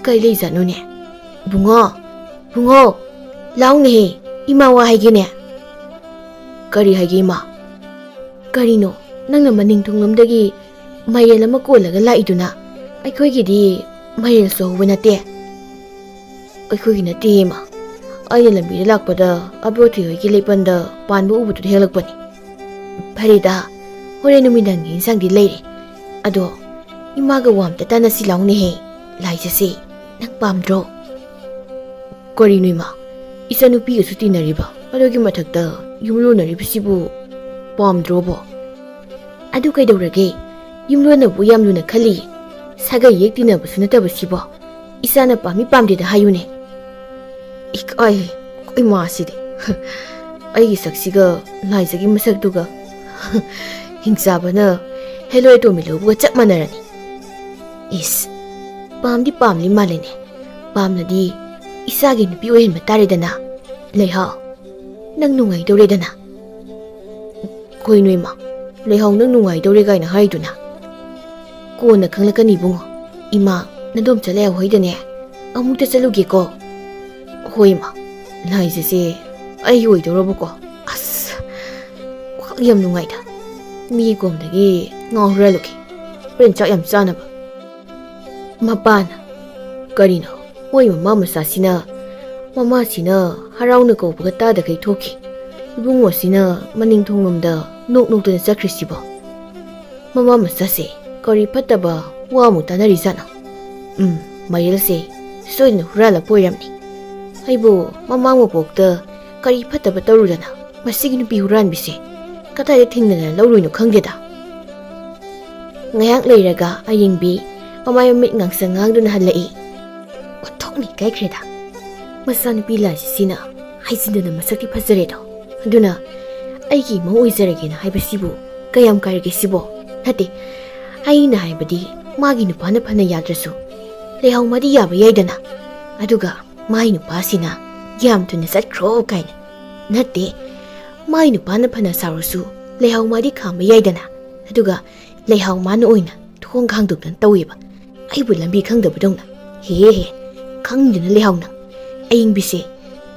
ꯀꯩ ꯂꯩꯖꯥꯠꯅꯣꯅꯦ ꯕꯨꯡꯉꯣ ꯂꯥꯎꯅꯦꯍꯦ ꯏꯃꯥ ꯋꯥ ꯍꯥꯏꯒꯦꯅꯦ ꯀꯔꯤ ꯍꯥꯏꯒꯦ ꯏꯃꯥ ꯀꯔꯤꯅꯣ ꯅꯪꯅ ꯃꯅꯤꯡ ꯊꯨꯡꯂꯝꯗꯒꯤ ꯃꯥꯏꯔꯦꯜ ꯑꯃ ꯀꯣꯜꯂꯒ ꯂꯥꯛꯏꯗꯨꯅ ꯑꯩꯈꯣꯏꯒꯤꯗꯤ ꯃꯥꯏꯔꯦꯜꯁꯨ ꯍꯧꯕ ꯅꯠꯇꯦ ꯑꯩꯈꯣꯏꯒꯤ ꯅꯠꯇꯦ ꯏꯃꯥ ꯑꯩꯅ ꯂꯝꯕꯤꯗ ꯂꯥꯛꯄꯗ ꯑꯕꯣꯊꯤ ꯍꯣꯏꯒꯤ ꯂꯩꯄꯟꯗ ꯄꯥꯟꯕ ꯎꯕꯗꯨꯗ ꯍꯦꯜꯂꯛꯄꯅꯤ ꯐꯔꯦꯗ ꯍꯣꯔꯦꯟ ꯅꯨꯃꯤꯗꯥꯡꯒꯤ ꯏꯟꯁꯥꯡꯗꯤ ꯂꯩꯔꯦ ꯑꯗꯣ 이마가 ꯋꯥꯝꯇ ꯇꯥꯟꯅꯁꯤ ꯂꯥꯎꯅꯦꯍꯦ ꯂꯥꯏꯖꯁꯦ ꯅꯪ ꯄꯥꯝꯗ꯭ꯔꯣ? ꯀꯔꯤꯅꯣ 이마 이ꯆꯥꯅꯨꯄꯤꯒꯁꯨ ꯇꯤꯟꯅꯔꯤꯕ ꯑꯗꯨꯒꯤ ꯃꯊꯛꯇ ꯌꯨꯝꯂꯣꯟꯅꯔꯤꯕꯁꯤꯕꯨ ꯄꯥꯝꯗ꯭ꯔꯣꯕꯣ? ꯑꯗꯨ ꯀꯩꯗꯧꯔꯒꯦ ꯌꯨꯝꯂꯣꯟꯅꯕꯨ ꯌꯥꯝ ꯂꯨꯅ ꯈꯜꯂꯤ 사ꯒꯩ ꯌꯦꯛ ꯇꯤꯟꯅꯕꯁꯨ ꯅꯠꯇꯕꯁꯤꯕꯣ 이사나 ꯄꯥꯝꯃꯤ ꯄꯥꯝꯗꯦꯗ ꯍꯥꯏꯌꯨꯅꯦ. 이까이 이마시디 ꯑꯩꯒꯤ ꯁꯛꯁꯤꯒ ꯂꯥꯏꯖꯒꯤ ꯃꯁꯛꯇꯨꯒ ꯍꯤꯡꯆꯥꯕꯅ ꯍꯦꯂꯣꯏ ꯇꯣꯃꯤ ꯂꯧꯕꯒ ꯆꯞ ꯃꯥꯟꯅꯔꯅꯤ. 이스 ꯄꯥꯝꯗꯤ ꯄꯥꯝꯂꯤ ꯃꯥꯜꯂꯦꯅꯦ. ꯄꯥꯝꯅꯗꯤ 이사ꯒꯤ ꯅꯨꯄꯤ ꯑꯣꯏꯍꯟꯕ ꯇꯥꯔꯦꯗꯅ. ꯂꯩꯍꯥꯎ ꯅꯪ ꯅꯨꯡꯉꯥꯏꯗꯧꯔꯦꯗꯅ. ꯀꯣꯏꯅꯣ 이마 ꯂꯩꯍꯥꯎ ꯅꯪ ꯅꯨꯡꯉꯥꯏꯗꯧꯔꯦ ꯀꯥꯏꯅ ꯍꯥꯏꯗꯨꯅ. ꯀꯣꯟꯅ ꯈꯪꯂꯛꯀꯅꯤ ꯏꯕꯨꯡꯉꯣ. 이마 ꯅꯗꯣꯝꯆ ꯂꯩꯍꯥꯎ ꯍꯣꯏꯗꯅꯦ ꯑꯃꯨꯛꯇ ꯆꯠꯂꯨꯒꯦꯀꯣ. ꯍꯣꯏ 이마 ꯂꯥꯏꯖꯁꯦ ꯑꯩ ꯑꯣꯏꯗꯧꯔꯕꯀꯣ ꯑꯁ ꯋꯥꯈꯜ ꯌꯥꯝ ꯅꯨꯡꯉꯥꯏꯗ ꯃꯤ ꯀꯣꯝꯗꯒꯤ ꯉꯥ ꯍꯨꯔꯥꯜꯂꯨꯈꯤ ꯍꯣꯔꯦꯟ ꯆꯥꯛ ꯌꯥꯝ ꯆꯥꯅꯕ ꯃꯄꯥꯅ ꯀꯔꯤꯅꯣ ꯃꯣꯏ ꯃꯃꯥ ꯃꯆꯥꯁꯤꯅ ꯃꯃꯥꯁꯤꯅ ꯍꯔꯥꯎꯅ ꯀꯧꯕꯒ ꯇꯥꯗꯈꯩ ꯊꯣꯛꯈꯤ 이봉호씨나 마닝통놈다 녹녹도는 짝크리시버 마마마 싸세 거리 팠다바 와무 따나리잖아 마일세 소이는 후랄라 보이람니 아이보 마마무 복다 거리 팠다바 떠오르잖아 마시기는 비후란 비세 까다에 튕는 러루이노 강게다 ngayak leiraga ayingbi mamay mit ngangsang ngangdun halai othok ni kai kreda masan pila sina haisinda masakti fazaredo aduna aigi mo oizarage na haibasibu kayam kairage sibo nate aina haibadi magi nupana phana yadrasu lehaw madi yaba yaidana aduga mai nupasina yam tuna satkhro kaina nate mai nupana phana sarusu lehaw madi khamba yaidana aduga lehaw man oina thong khangduknan taweba aibu lambi khangdabadongna he khangdina lehawna ayingbise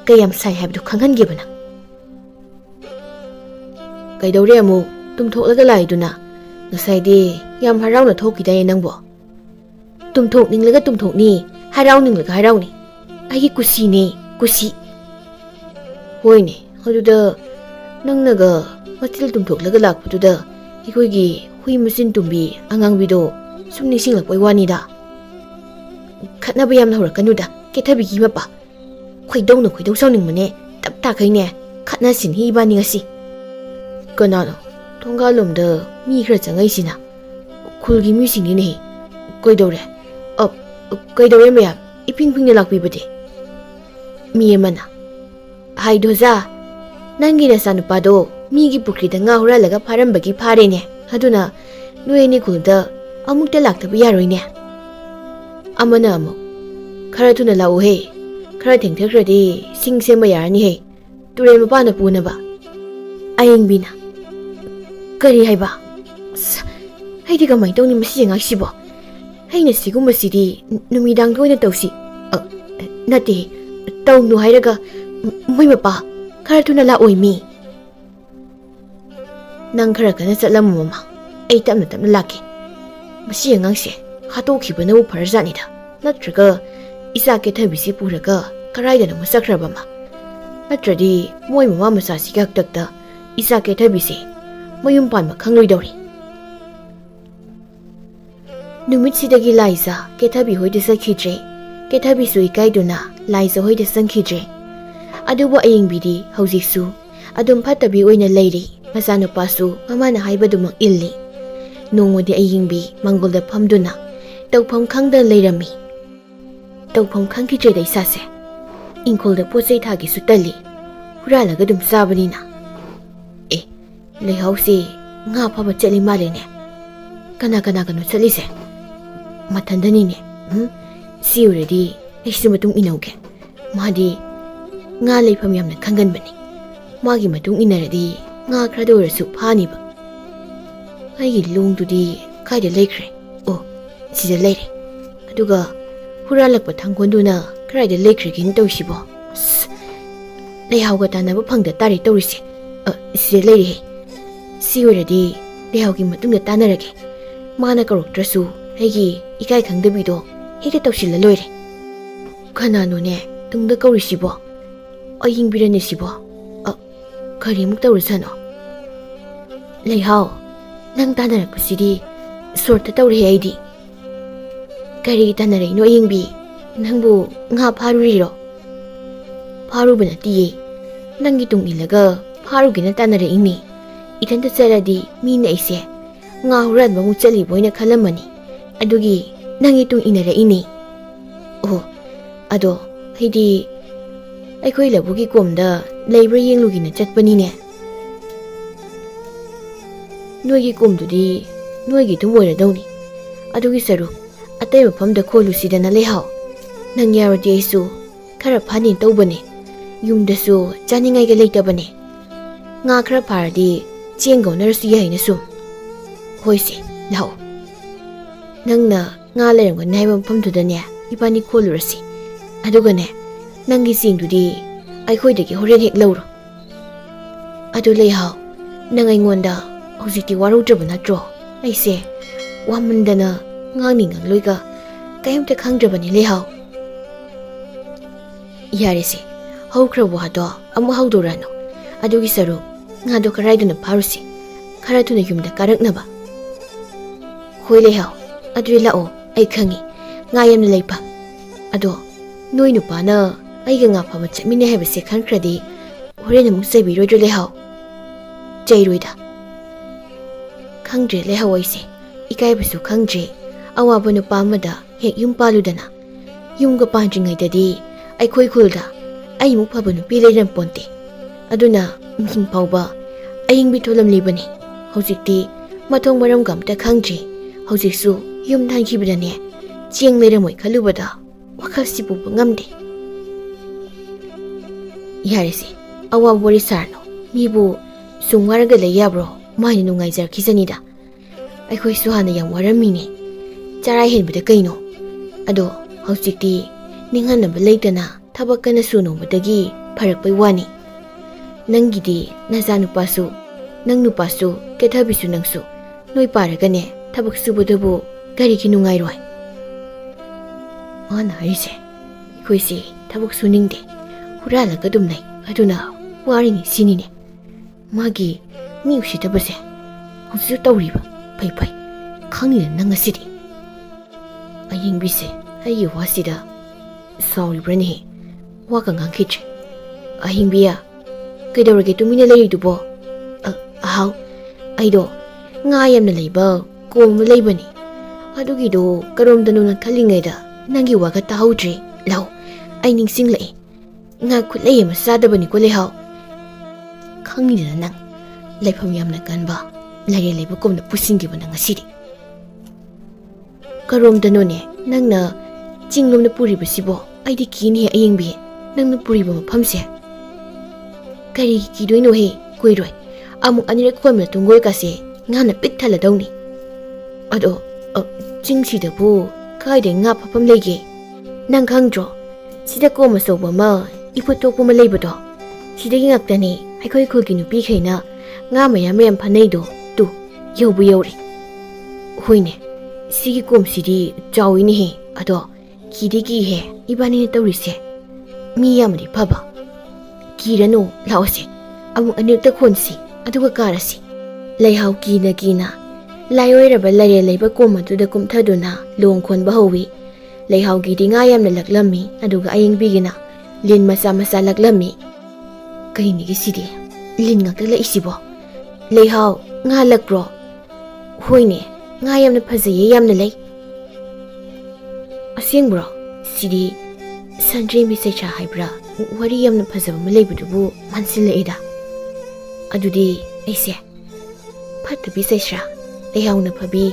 kayam sai habdu khanghangebana kaidore amu tumthoklaga laiduna ngasai yam harauna thokidai nangbo tumthokninglaga tumthokni harauninglaga harauni agi kusi ne kusi hoine aduda nangnaga matil tumthoklaga lakpududa ikoigi hui masin tumbi angangbido sumni singlakpoi wanida khatnaba yam hawrakanuda kethabigi mapa khoidongna khoidong sawningmane tapta khaine khatna sin hi ibani ngasi kanano thongalomda mi khra changai sina khulgi mi singni ne koidore koidore me iping ping lakpi bade mi emana haidoza nangi na sanupado mi gi pukri da nga hura laga pharam bagi phare ne aduna nueni khulda amukta laktabu yaroi ne amana amu khara tuna lau he khara thengthakradi singsema yarani he ture mapana punaba ayingbina kari haiba haidi kamai tawni masi ngakisibo haina sigumbasidi numidang oina tawsi nate tawnu hairaga moi mapa khara tuna la oimi nang khara kana chatlamu mama ai tamna lake masi ngangse hatokibana u pharzanida natraga isa ke thabisi puraga karaidana masakrabama natradi moi mama masasi gaktakta isa ke thabisi mayum panma khangloidori numitsidagi laisa kethabi hoide sakhidre kethabi sui kaiduna laisa hoide sankhidre aduba ayingbidi haujiksu adum phatabi oina leiri masanu pasu mamana haibaduma illi nongodi ayingbi mangolda phamduna tawpham khangda leirami tawpham khangkidre dai sase ingkolda pochai thagi sutali huralaga dum sabanina lehause nga phaba chali malene kana kanu chalise mathandani ne si already aisu matung inauke madi nga leifam yamna khangan bani magi matung inaradi nga khra dorasu phani ba ai lungdudi kaida lekre sida leire aduga huralakpa thangkonduna kraida lekre gin tawsibo lehawga tanaba phangda tari tawrise sida leire si already lehawgi matungda tanarage mana karoktrasu aigi ikai khangdabido hekta tawsilla loire kanano ne tungda kaurisibo ayingbirane sibo kari muk tawrasano lehaw nang tanarakpasidi sorta tawre aidi kari tanaraino ayingbi nangbu nga pharuriro pharubana tiye nangi tung ilaga pharugina tanaraini itanda charadi mina ise nga huran bangu chali boina khalamani adugi nangi tung inara ini ado haidi aikhoi labugi komda leibra yenglugina chatpani ne noigi komdudi noigi tum oira dawni adugi saru atai mafamda kholu sidana lehaw nang yarodi aisu khara phani tawbane yumdasu chaningai ga leitabane nga khara pharadi chengonarsu yaina sum hoise lau nangna nga lerangwa naibam phamdudane ibani kholurasi adugane nangi singdudi aikhoidagi horen hek lawro ꯑꯗꯨ ꯂꯩꯍꯥꯎ ꯅꯪ ꯑꯩꯉꯣꯟꯗ ꯍꯧꯖꯤꯛꯇꯤ ꯋꯥꯔꯧꯗ꯭ꯔꯕ ꯅꯠꯇ꯭ꯔꯣ? ꯑꯩꯁꯦ ꯋꯥꯃꯟꯗꯅ ꯉꯥꯡꯅꯤ ꯉꯥꯡꯂꯣꯏꯒ ꯀꯩꯝꯇ ꯈꯪꯗ꯭ꯔꯕꯅꯤ ꯂꯩꯍꯥꯎ꯫ ꯌꯥꯔꯦꯁꯦ ꯍꯧꯈ꯭ꯔꯕ ꯋꯥꯗꯣ ꯑꯃꯨꯛ ꯍꯧꯗꯣꯔꯛꯑꯅꯨ꯫ ꯑꯗꯨꯒꯤ ꯁꯔꯨꯛ ꯉꯥꯗꯣ ꯀꯔꯥꯏꯗꯨꯅ ꯐꯥꯔꯨꯁꯤ ꯈꯔ ꯊꯨꯅ ꯌꯨꯝꯗ ꯀꯥꯔꯛꯅꯕ꯫ ꯍꯣꯏ ꯂꯩꯍꯥꯎ ꯑꯗꯨꯗꯤ ꯂꯥꯛꯑꯣ ꯑꯩ ꯈꯪꯉꯤ ꯉꯥ ꯌꯥꯝꯅ ꯂꯩꯕ꯫ ꯑꯗꯣ ꯅꯣꯏ ꯅꯨꯄꯥꯅ ꯑꯩꯒ ꯉꯥ ꯐꯥꯕ ꯆꯠꯃꯤꯟꯅꯩ ꯍꯥꯏꯕꯁꯦ ꯈꯪꯈ꯭ꯔꯗꯤ ꯍꯣꯔꯦꯟ ꯑꯃꯨꯛ ꯆꯩꯕꯤꯔꯣꯏꯗ꯭ꯔꯣ ꯂꯩꯍꯥꯎ? ꯆꯩꯔꯣꯏꯗ꯫ ꯈꯪꯗ꯭ꯔꯦ ꯂꯩꯍꯥꯎ ꯑꯩꯁꯦ ꯏꯀꯥꯏꯕꯁꯨ ꯈꯪꯗ꯭ꯔꯦ ꯑꯋꯥꯕ ꯅꯨꯄꯥ ꯑꯃꯗ ꯍꯦꯛ ꯌꯨꯝ ꯄꯥꯜꯂꯨꯗꯅ ꯌꯨꯝꯒ ꯄꯥꯟꯗ꯭ꯔꯤꯉꯩꯗꯗꯤ ꯑꯩꯈꯣꯏ ꯈꯨꯜꯗ ꯑꯩꯃꯨꯛ ꯐꯕ ꯅꯨꯄꯤ ꯂꯩꯔꯝꯄꯣꯟꯇꯦ꯫ ꯑꯗꯨꯅ ꯃꯤꯡ ꯐꯥꯎꯕ ꯑꯏꯪꯕꯤ ꯊꯣꯜꯂꯝꯂꯤꯕꯅꯤ꯫ ꯍꯧꯖꯤꯛꯇꯤ ꯃꯊꯣꯡ ꯃꯔꯝꯒ ꯑꯝꯇ ꯈꯪꯗ꯭ꯔꯤ꯫ ꯍꯧꯖꯤꯛꯁꯨ ꯌꯨꯝ ꯊꯥꯟꯈꯤꯕꯗꯅꯦ ꯆꯦꯡ ꯂꯩꯔꯝꯃꯣꯏ ꯈꯜꯂꯨꯕꯗ ꯋꯥꯈꯜꯁꯤ ꯄꯨꯕ ꯉꯝꯗꯦ꯫ ꯌꯥꯔꯦꯁꯦ ꯑꯋꯥꯕ ꯋꯥꯔꯤ ꯁꯥꯔꯅꯨ꯫ ꯃꯤꯕꯨ ꯁꯨꯝ ꯋꯥꯔꯒ ꯂꯩ ꯌꯥꯕ꯭ꯔꯣ? ꯃꯥꯏꯅ ꯅꯨꯡꯉꯥꯏꯖꯔꯛꯈꯤꯁꯅꯤꯗ꯫ ꯑꯩꯈꯣꯏꯁꯨ ꯍꯥꯟꯅ ꯌꯥꯝ ꯋꯥꯔꯝꯃꯤꯅꯦ ꯆꯔꯥ ꯍꯦꯟꯕꯗ ꯀꯩꯅꯣ꯫ ꯑꯗꯣ ꯍꯧꯖꯤꯛꯇꯤ ꯅꯤꯡꯍꯟꯅꯕ ꯂꯩꯇꯅ ꯊꯕꯛ ꯀꯟꯅ ꯁꯨꯅꯣꯡꯕꯗꯒꯤ ꯐꯔꯛꯄꯩ ꯋꯥꯅꯤ꯫ ꯅꯪꯒꯤꯗꯤ ꯅꯆꯥ ꯅꯨꯄꯥꯁꯨ ꯅꯪ ꯅꯨꯄꯥꯁꯨ ꯀꯦꯊꯕꯤꯁꯨ ꯅꯪꯁꯨ ꯅꯣꯏ ꯄꯥꯔꯒꯅꯦ ꯊꯕꯛ ꯁꯨꯕꯗꯨꯕꯨ ꯀꯔꯤꯒꯤ ꯅꯨꯡꯉꯥꯏꯔꯣꯏ? ꯃꯥꯅ ꯍꯥꯏꯔꯤꯁꯦ ꯑꯩꯈꯣꯏꯁꯦ ꯊꯕꯛ ꯁꯨꯅꯤꯡꯗꯦ ꯍꯨꯔꯥꯜꯂꯒ ꯑꯗꯨꯝ ꯂꯩ ꯑꯗꯨꯅ ꯋꯥꯔꯤꯅꯤ ꯁꯤꯅꯤꯅꯦ꯫ ꯃꯥꯒꯤ ꯃꯤ ꯎꯁꯤꯠꯇꯕꯁꯦ ꯍꯧꯖꯤꯛꯁꯨ ꯇꯧꯔꯤꯕ꯫ ꯐꯩ ꯐꯩ ꯈꯪꯅꯤꯅ ꯅꯪ ꯉꯁꯤꯗꯤ꯫ ꯑꯌꯤꯡꯕꯤꯁꯦ ꯑꯩꯒꯤ ꯋꯥꯁꯤꯗ ꯁꯥꯎꯔꯤꯕ꯭ꯔꯅꯦꯍꯦ ꯋꯥꯒ ꯉꯥꯡꯈꯤꯗ꯭ꯔꯦ꯫ ꯑꯍꯤꯡꯕꯤꯌꯥ ꯀꯩꯗꯧꯔꯒꯦ ꯇꯨꯃꯤꯟꯅ ꯂꯩꯔꯤꯗꯨꯕꯣ? ꯑꯍꯥꯎ ꯑꯩꯗꯣ ꯉꯥ ꯌꯥꯝꯅ ꯂꯩꯕ ꯀꯣꯝ ꯑꯃ ꯂꯩꯕꯅꯤ ꯑꯗꯨꯒꯤꯗꯣ ꯀꯔꯣꯝꯗꯅꯣꯅ ꯈꯜꯂꯤꯉꯩꯗ ꯅꯪꯒꯤ ꯋꯥꯒ ꯇꯥꯍꯧꯗ꯭ꯔꯦ꯫ ꯂꯥꯎ ꯑꯩ ꯅꯤꯡꯁꯤꯡꯂꯛꯏ ꯉꯥ ꯈꯨꯠꯂꯩ ꯑꯃ ꯆꯥꯗꯕꯅꯤꯀꯣ ꯂꯩꯍꯥꯎ꯫ ꯈꯪꯅꯤꯗꯅ ꯅꯪ ꯂꯩꯐꯝ ꯌꯥꯝꯅ ꯀꯟꯕ ꯂꯩꯔꯦ ꯂꯩꯕ ꯀꯣꯝꯅ ꯄꯨꯁꯤꯟꯈꯤꯕꯅ ꯉꯁꯤꯗꯤ꯫ ꯀꯔꯣꯝꯗꯅꯣꯅꯦ ꯅꯪꯅ ꯆꯤꯡꯂꯣꯝꯗ ꯄꯨꯔꯤꯕꯁꯤꯕꯣ? ꯑꯩꯗꯤ ꯀꯤꯅꯦꯍꯦ ꯑꯌꯤꯡꯕꯤ ꯅꯪꯅ ꯄꯨꯔꯤꯕ ꯃꯐꯝꯁꯦ꯫ ꯀꯔꯤꯒꯤ ꯀꯤꯗꯣꯏꯅꯣꯍꯦ ꯀꯨꯏꯔꯣꯏ ꯑꯃꯨꯛ ꯑꯅꯤꯔꯛ ꯈꯣꯟꯕ ꯇꯨꯡꯒꯣꯏꯀꯥꯁꯦ ꯉꯥꯅ ꯄꯤꯛ ꯊꯜꯂꯗꯧꯅꯤ꯫ ꯑꯗꯣ ꯆꯤꯡꯁꯤꯗꯕꯨ ꯀꯥꯏꯗꯩ ꯉꯥ ꯐꯥꯐꯝ ꯂꯩꯒꯦ? ꯅꯪ ꯈꯪꯗ꯭ꯔꯣ ꯁꯤꯗ ꯀꯣꯝ ꯑꯆꯧꯕ ꯑꯃ ꯏꯐꯨꯠ ꯊꯣꯛꯄ ꯑꯃ ꯂꯩꯕꯗꯣ ꯁꯤꯗꯒꯤ ꯉꯥꯛꯇꯅꯤ ꯑꯩꯈꯣꯏ ꯈꯨꯜꯒꯤ ꯅꯨꯄꯤꯈꯩꯅ ꯉꯥ ꯃꯌꯥꯝ ꯃꯌꯥꯝ ꯐꯥꯅꯩꯗꯣ꯫ ꯇꯨ ꯌꯧꯕꯨ ꯌꯧꯔꯦ꯫ ꯍꯣꯏꯅꯦ ꯁꯤꯒꯤ ꯀꯣꯝꯁꯤꯗꯤ ꯆꯥꯎꯏꯅꯦꯍꯦ ꯑꯗꯣ ꯀꯤꯗꯤ ꯀꯤꯍꯦ ꯏꯕꯥꯅꯤꯅ ꯇꯧꯔꯤꯁꯦ꯫ ꯃꯤ ꯌꯥꯝꯅꯗꯤ ꯐꯕ ꯀꯤꯔꯅꯨ ꯂꯥꯛꯑꯣꯁꯦ ꯑꯃꯨꯛ ꯑꯅꯤꯔꯛꯇ ꯈꯣꯟꯁꯤ ꯑꯗꯨꯒ ꯀꯥꯔꯁꯤ꯫ ꯂꯩꯍꯥꯎ ꯀꯤꯅ ꯀꯤꯅ ꯂꯥꯏꯑꯣꯏꯔꯕ ꯂꯩꯔꯦ ꯂꯩꯕ ꯀꯣꯝ ꯑꯗꯨꯗ ꯀꯨꯝꯊꯗꯨꯅ ꯂꯣꯡ ꯈꯣꯟꯕ ꯍꯧꯋꯤ꯫ ꯂꯩꯍꯥꯎꯒꯤꯗꯤ ꯉꯥ ꯌꯥꯝꯅ ꯂꯛꯂꯝꯃꯤ ꯑꯗꯨꯒ ꯑꯌꯤꯡꯕꯤꯒꯤꯅ ꯂꯤꯟ ꯃꯆꯥ ꯃꯆꯥ ꯂꯛꯂꯝꯃꯤ꯫ ꯀꯩꯅꯤꯒꯤ ꯁꯤꯗꯤ ꯂꯤꯟ ꯉꯥꯛꯇ ꯂꯛꯏꯁꯤꯕꯣ? ꯂꯩꯍꯥꯎ ꯉꯥ ꯂꯛꯄ꯭ꯔꯣ? ꯍꯣꯏꯅꯦ ꯉꯥ ꯌꯥꯝꯅ ꯐꯖꯩꯌꯦ ꯌꯥꯝꯅ ꯂꯩ꯫ ꯑꯁꯦꯡꯕ꯭ꯔꯣ? ꯁꯤꯗꯤ ꯁꯟꯗ꯭ꯔꯦꯝꯕꯤ ꯆꯩꯁ꯭ꯔꯥ ꯍꯥꯏꯕ꯭ꯔꯥ ꯋꯥꯔꯤ ꯌꯥꯝꯅ ꯐꯖꯕ ꯑꯃ ꯂꯩꯕꯗꯨꯕꯨ ꯃꯥꯟꯁꯤꯜꯂꯛꯏꯗ꯫ ꯑꯗꯨꯗꯤ ꯑꯩꯁꯦ ꯐꯠꯇꯕꯤ ꯆꯩꯁ꯭ꯔꯥ ꯂꯩꯍꯥꯎꯅ ꯐꯕꯤ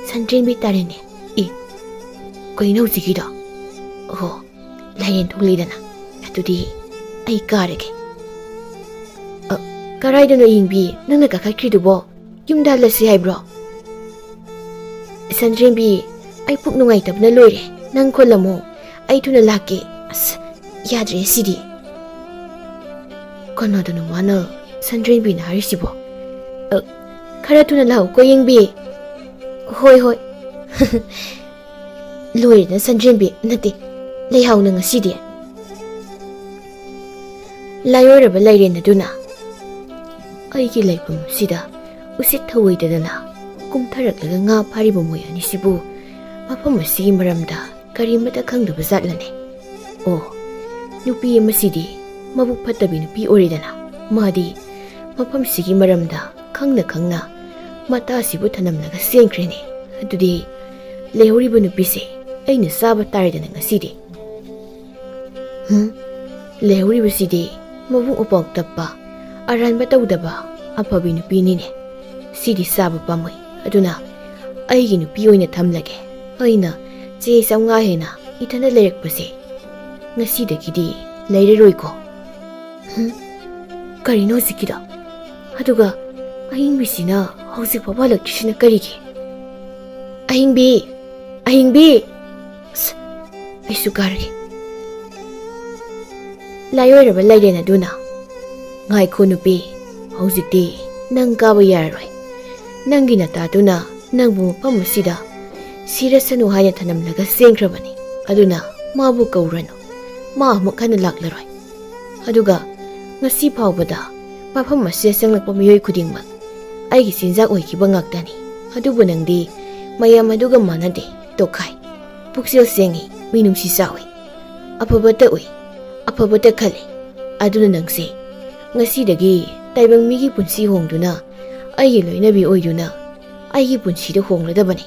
ꯁꯟꯗ꯭ꯔꯦꯝꯕꯤ ꯇꯥꯔꯦꯅꯦ꯫ ꯀꯩꯅꯣ ꯍꯧꯖꯤꯛꯀꯤꯗꯣ? ꯑꯣꯍꯣ ꯂꯥꯏꯔꯦꯟ ꯊꯣꯛꯂꯤꯗꯅ ꯑꯗꯨꯗꯤ ꯑꯩ ꯀꯥꯔꯒꯦ꯫ ꯀꯔꯥꯏꯗꯅꯣ ꯑꯌꯤꯡꯕꯤ ꯅꯪꯅ ꯀꯥꯈꯠꯈ꯭ꯔꯤꯗꯨꯕꯣ? ꯌꯨꯝꯗ ꯍꯜꯂꯁꯤ ꯍꯥꯏꯕ꯭ꯔꯣ? ꯁꯟꯗ꯭ꯔꯦꯝꯕꯤ ꯑꯩ ꯄꯨꯛ ꯅꯨꯡꯉꯥꯏꯇꯕꯅ ꯂꯣꯏꯔꯦ ꯅꯪ ꯈꯣꯜꯂꯝꯃꯣ ꯑꯩ ꯊꯨꯅ ꯂꯥꯛꯀꯦ꯫ ꯑꯁ ꯌꯥꯗ꯭ꯔꯦ ꯁꯤꯗꯤ꯫ ꯀꯅꯥꯗꯅꯣ ꯃꯥꯅ ꯁꯟꯗ꯭ꯔꯦꯝꯕꯤꯅ ꯍꯥꯏꯔꯤꯁꯤꯕꯣ? ꯈꯔ ꯊꯨꯅ ꯂꯥꯛꯎꯀꯣ ꯑꯌꯤꯡꯕꯤ꯫ ꯍꯣꯏ ꯍꯣꯏ ꯂꯣꯏꯔꯦꯗ ꯁꯟꯗ꯭ꯔꯦꯝꯕꯤ ꯅꯠꯇꯦ ꯂꯩꯍꯥꯎꯅ ꯉꯁꯤꯗꯤ꯫ ꯂꯥꯏꯑꯣꯏꯔꯕ ꯂꯩꯔꯦꯟ ꯑꯗꯨꯅ ꯑꯩꯒꯤ ꯂꯩꯐꯝ ꯑꯁꯤꯗ ꯎꯁꯤꯠ ꯊꯧꯑꯣꯏꯗꯗꯅ ꯀꯨꯝꯊꯔꯛꯂꯒ ꯉꯥ ꯐꯥꯔꯤꯕ ꯃꯣꯏ ꯑꯅꯤꯁꯤꯕꯨ ꯃꯐꯝ ꯑꯁꯤꯒꯤ ꯃꯔꯝꯗ ꯀꯔꯤꯃꯠꯇ ꯈꯪꯗꯕ ꯖꯥꯠꯂꯅꯦ? ꯑꯣ ꯅꯨꯄꯤ ꯑꯃꯁꯤꯗꯤ ꯃꯕꯨꯛ ꯐꯠꯇꯕꯤ ꯅꯨꯄꯤ ꯑꯣꯏꯔꯦꯗꯅ ꯃꯥꯗꯤ ꯃꯐꯝꯁꯤꯒꯤ ꯃꯔꯝꯗ ꯈꯪꯅ ꯈꯪꯅ ꯃꯇꯥꯁꯤꯕꯨ ꯊꯅꯝꯂꯒ ꯆꯦꯟꯈ꯭ꯔꯦꯅꯦ꯫ ꯑꯗꯨꯗꯤ ꯂꯩꯍꯧꯔꯤꯕ ꯅꯨꯄꯤꯁꯦ ꯑꯩꯅ ꯆꯥꯕ ꯇꯥꯔꯦꯗꯅ ꯉꯁꯤꯗꯤ꯫ ꯂꯩꯍꯧꯔꯤꯕꯁꯤꯗꯤ ꯃꯕꯨꯛ ꯃꯄꯥꯎ ꯇꯞꯄ ꯑꯔꯥꯟꯕ ꯇꯧꯗꯕ ꯑꯐꯕꯤ ꯅꯨꯄꯤꯅꯤꯅꯦ꯫ ꯁꯤꯗꯤ ꯆꯥꯕ ꯄꯥꯝꯃꯣꯏ ꯑꯗꯨꯅ ꯑꯩꯒꯤ ꯅꯨꯄꯤ ꯑꯣꯏꯅ ꯊꯝꯂꯒꯦ꯫ ꯑꯩꯅ ꯆꯦ 500 ꯍꯦꯟꯅ ꯏꯊꯟꯗ ꯂꯩꯔꯛꯄꯁꯦ ꯉꯁꯤꯗꯒꯤꯗꯤ ꯂꯩꯔꯔꯣꯏꯀꯣ꯫ ꯀꯔꯤꯅꯣ ꯍꯧꯖꯤꯛꯀꯤꯗꯣ? ꯑꯗꯨꯒ ꯑꯍꯤꯡꯕꯤꯁꯤꯅ ꯍꯧꯖꯤꯛ ꯐꯥꯎꯕ ꯍꯜꯂꯛꯇ꯭ꯔꯤꯁꯤꯅ ꯀꯔꯤꯒꯤ? ꯑꯍꯤꯡꯕꯤ ꯑꯍꯤꯡꯕꯤ ꯑꯁ ꯑꯩꯁꯨ ꯀꯥꯔꯒꯦ꯫ ꯂꯥꯏꯑꯣꯏꯔꯕ ꯂꯩꯔꯦꯟ ꯑꯗꯨꯅ ꯉꯥꯏꯈꯣ ꯅꯨꯄꯤ Hꯧjikti nang kaba yaroi. Nangi nataduna nangbu mafam asida sirasanu haina thanamlaga sengkrabani. Aduna mabu kaurano. Ma amuk hana laklaroi. Aduga ngasi faubada mafam asida sanglakpa miyoi khudingmak aigi sinjak oikiba ngaktani. Adubu nangdi mayam aduga manade tokai. Puksil sengi minungsi sawi. Apabata oi. Apabata khale. Aduna nangse ngasidagi taibang migi punsi hongduna aigi loinabi oiduna aigi punsida hongladabani.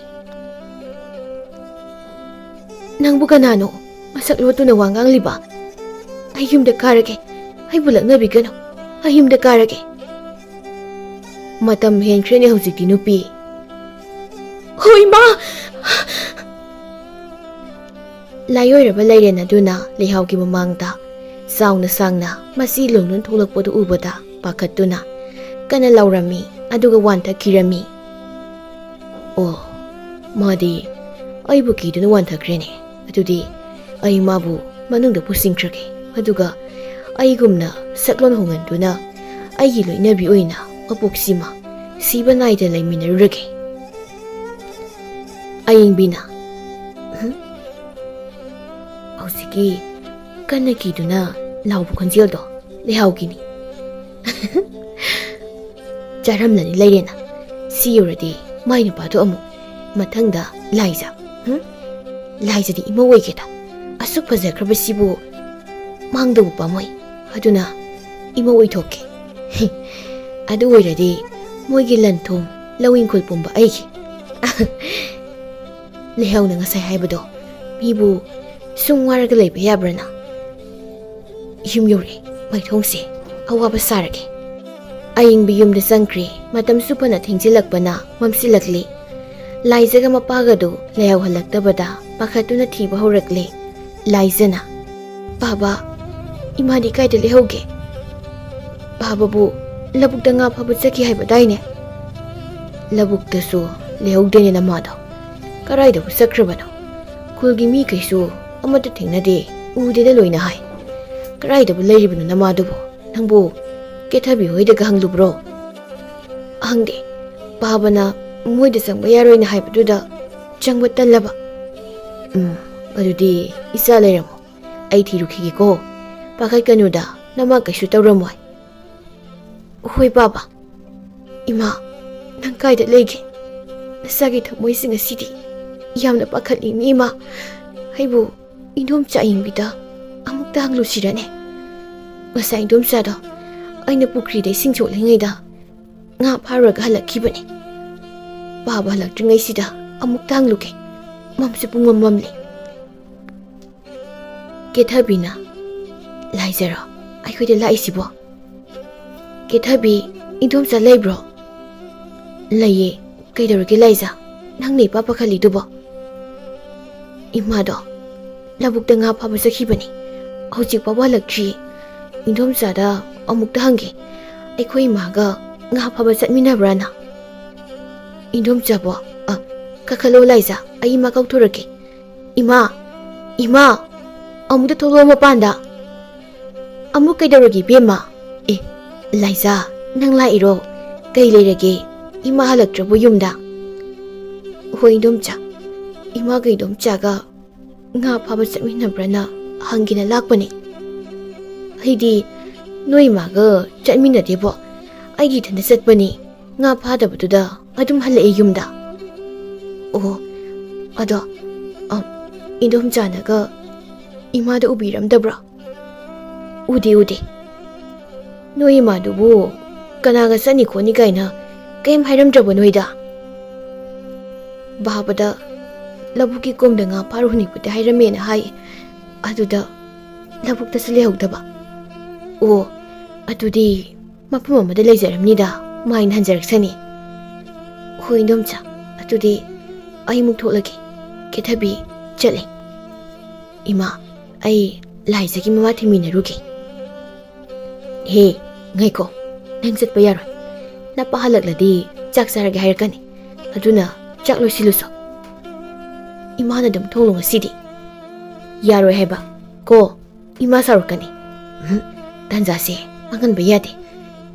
Nangbu kanano masak lotuna wangang liba. Ayumda karage. Ay bulaknabi gano. Ayumda karage. Matam henkrene hojikti nupi. Hoy ma! Layoiraba layren aduna lehauki mamangda sauna sangna masi lonun tholakpodu ubada pakhatuna kana laurami aduga wanta kirami. Oh, madi aibu kiduna wanta krene. Adudi ai mabu manungda pusingkrage. Aduga aigumna saklon honganduna aigi loinabi oina apoksima siba naida laiminarurage. Ayingbina. Hausikki kana kiduna laubu khonjeldo lehaugini. Charamlani lairena siyuradi mai nupado amu mathangda laija. Laijadi ima oigeda asuk fajakrabasibu mangdabu pamoi aduna ima oithokke. Adu oiradi moigi lanthom lawingkhol pumba aigi. Lehauna ngasai haibado mibu sungwaraga leiba yabrana. Yum yore maithongse awaba sarage. Ayingbi yumda sangkre matam supana thingsilakpana mamsilakli. Laijaga mapagado lehau halaktabada pakhatuna thiba horakle. Laijana baba imadi kaida lehauge. Bababu labukda nga phaba chaki haibadaine. Labukdasu lehaudene namado karaida bu sakrabano. Kulgi mi kaisu amata thingnade udeda loina hai. Karaida bu lairibanu namadubo nangbu kethabi hoidaga hanglubro. Hangde babana moida sangba yaroina haibaduda changba tallaba. Adudi isa lairamo ai thirukhi ko pakai kanuda nama kaisu tawramoi. Hoi baba ima nang kaida leige nasagi thamoising asidi yamna pakhali ni ima haibu indom cha ingbida amukta hanglu sirane. Ngasa indom cha do aina pukri de singcho lengaida nga pharaga halakhibani. Baba halakringai sida amukta hangluke mamse pungmam mamle. Kethabina laijaro aikhode laisibo. Kethabi indom cha leibro. Laye kaidorge laija nangni papa khali dubo. Imado labukda nga phaba sakhibani. Hojik paba lakri indom chada amukta hange aikhoi maga nga phaba chatminabrana. Indom chabo kakhalo laija ai ma kauthorake. Ima amukta tholo mapanda. Amuk kaidorge bema. Laija nang lairo kai leirage ima halaktrabo yumda. Hoi indom cha ima ga indom chaga nga phaba chatminabrana hangina lakpani. Haidi noi maga chatminadebo aigi thanda chatpani nga phadabaduda adum halai yumda. Oh ado indom chanaga imada ubiramdabra. Ude noi madubu kanaga sani khoni kaina kaim hairamdrabo noida. Babada labuki komda nga pharuni puta hairamena hai. Aduda labukta salehogdaba. Oh adudi mapum amada leijaramnida main hanjaraksani. Hoi indomcha adudi ai muk tholage kethabi chale. Ima ai laijagi mama thiminaruge. He ngaiko nang chatpa yaroi napa halakladi chak sarage hairkani aduna chak loisiluso. Imana dam tholong asidi yaroi heba ko ima sarukani. Tanjase mangan bayade.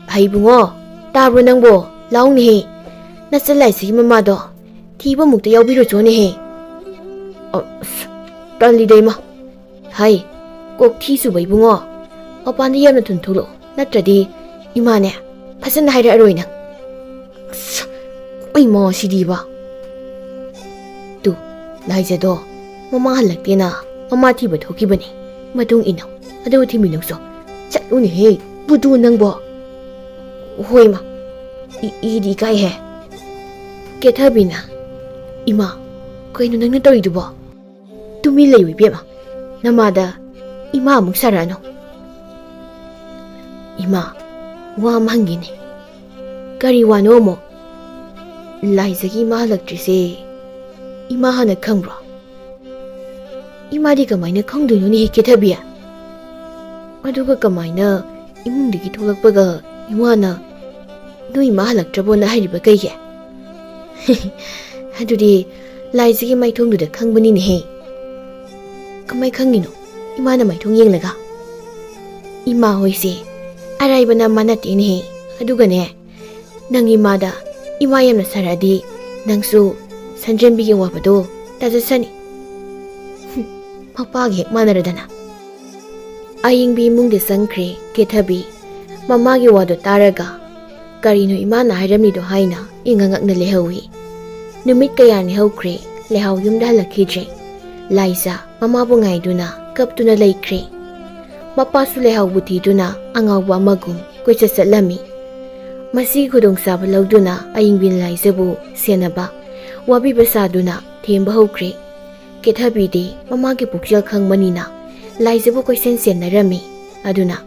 Hai bungo ꯇꯥꯕ꯭ꯔꯣ ꯅꯪꯕꯣ ꯂꯥꯎꯅꯦꯍꯦ ꯅꯆꯟ ꯂꯥꯏꯁꯤꯒꯤ ꯃꯃꯥꯗꯣ ꯊꯤꯕ ꯃꯨꯛꯇ ꯌꯥꯎꯕꯤꯔꯨꯆꯣꯅꯦꯍꯦ ꯇꯜꯂꯤꯗ ꯏꯃꯥ ꯍꯥꯏ ꯀꯣꯛ ꯊꯤ ꯆꯨꯕ ꯏꯕꯨꯡꯉꯣ ꯃꯄꯥꯟꯗ ꯌꯥꯝꯅ ꯊꯨꯅ ꯊꯣꯛꯂꯛꯑꯣ ꯅꯠꯇ꯭ꯔꯗꯤ 이마네 파슨 하이라로이나 이모 시디바 또 라이제도 mama halaktina mama thiba thokibani matung ino adu thiminokso chatuni he budu nangbo hoima idi kai he kethabina ima koino nangna toridubo tumi leiwi bema namada ima amuk sarano ima wa mangine kari wano mo laizagi ma halaktrise ima hana khangro 이마디 그마이나 콩두누니 히케타비야 아두가 그마이나 이문디기 돌락바가 이와나 너이 마할락트라보나 하리바 그게 아두디 라이즈기 마이통두다 캉바니니 해 그마이 캉니노 이마나 마이통 옌라가 이마 호이세 아라이바나 마나티니 해 아두가네 낭 이마다 이마얌나 사라디 낭수 산젠비게 와바도 따자사니 Mapagi manaradana aying bi mung de sangkre kethabi mamagi wado taraga karino imana hairamni do haina ingangak na lehawi numit kaya ni hawkre lehaw yumda lakhitre laisa mama bu ngai duna kap tuna laikre mapa su lehaw buti duna angaw ba magum koisa salami masi khudong sab lawduna aying bin laisa bu senaba wabi basa duna themba hawkre kethabi de mama ke pukjal khangmanina laijebu koisen senarami aduna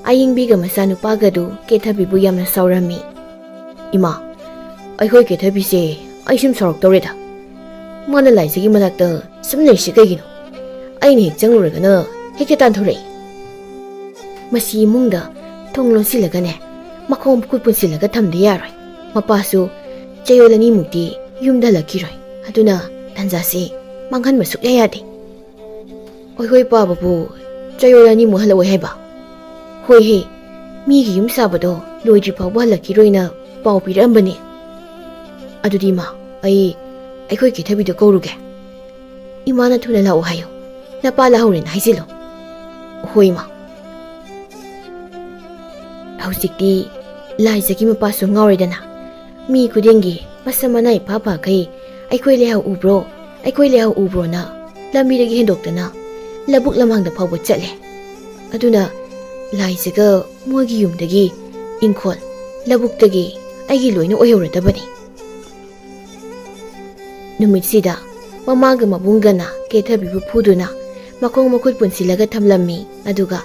ayingbi ga masanu pagadu kethabi bu yamna saurami ima ai hoi kethabi se aishim sorok toreda mana laijegi manakta sumne shikagino aini hek jangluraga na heketan thore masi mungda thonglon silaga ne makhom kutpun silaga thamde yaroi mapasu chayolani mukti yumda lakiroi aduna tanjase 망한 맛uk 야야데 어이거이 빠바부 짜요라니 뭐 할라고 해봐 호이해 미기 юм사바도 로이지 파고 할라기로이나 빠오비람바니 아두디마 아이거이 개타비도 거루게 이마나 투나 라오 하요 나 빨라 하우렌 하이질로 호이마 하우직디 라이자기 마빠수 ngawredana mi kudengi masamanai papa kai aikoi leha ubro ꯑꯩꯈꯣꯏ ꯂꯩꯍꯥꯎ ꯎꯕ꯭ꯔꯣꯅ ꯂꯝꯕꯤꯗꯒꯤ ꯍꯦꯟꯗꯣꯛꯇꯅ ꯂꯕꯨꯛ ꯂꯝꯍꯥꯡꯗ ꯐꯥꯎꯕ ꯆꯠꯂꯦ ꯑꯗꯨꯅ ꯂꯥꯏꯖꯒ ꯃꯣꯏꯒꯤ ꯌꯨꯝꯗꯒꯤ ꯏꯪꯈꯣꯜ ꯂꯕꯨꯛꯇꯒꯤ ꯑꯩꯒꯤ ꯂꯣꯏꯅ ꯑꯣꯏꯍꯧꯔꯗꯕꯅꯤ ꯅꯨꯃꯤꯠꯁꯤꯗ ꯃꯃꯥꯒ ꯃꯕꯨꯡꯒꯅ ꯀꯦꯊꯕꯤꯕꯨ ꯐꯨꯗꯨꯅ ꯃꯈꯣꯡ ꯃꯈꯨꯠ ꯄꯨꯟꯁꯤꯜꯂꯒ ꯊꯝꯂꯝꯃꯤ ꯑꯗꯨꯒ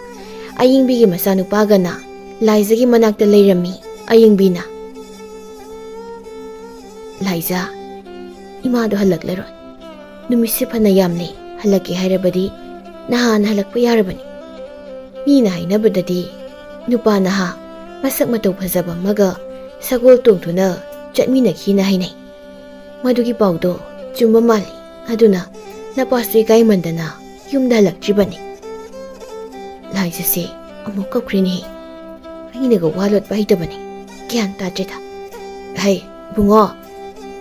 ꯑꯌꯤꯡꯕꯤꯒꯤ ꯃꯆꯥꯅꯨꯄꯥꯒꯅ ꯂꯥꯏꯖꯒꯤ ꯃꯅꯥꯛꯇ ꯂꯩꯔꯝꯃꯤ ꯑꯌꯤꯡꯕꯤꯅ ꯂꯥꯏꯖ 이마도 할락레론 누미시 파나 얌네 할락게 하이라바디 나한 할락바 야라바니 미나 하이나바다디 누파나하 마삭 마토 파자바 마가 사골 똥투나 잣미나 키나 하이네 마두기 바우도 줌바 말리 아두나 나파스이 가이만다나 윰다 할락지바니 라이자세 아무 컵크리니 하이네가 와롯 바이다바니 꺄안 따제다 하이 붕어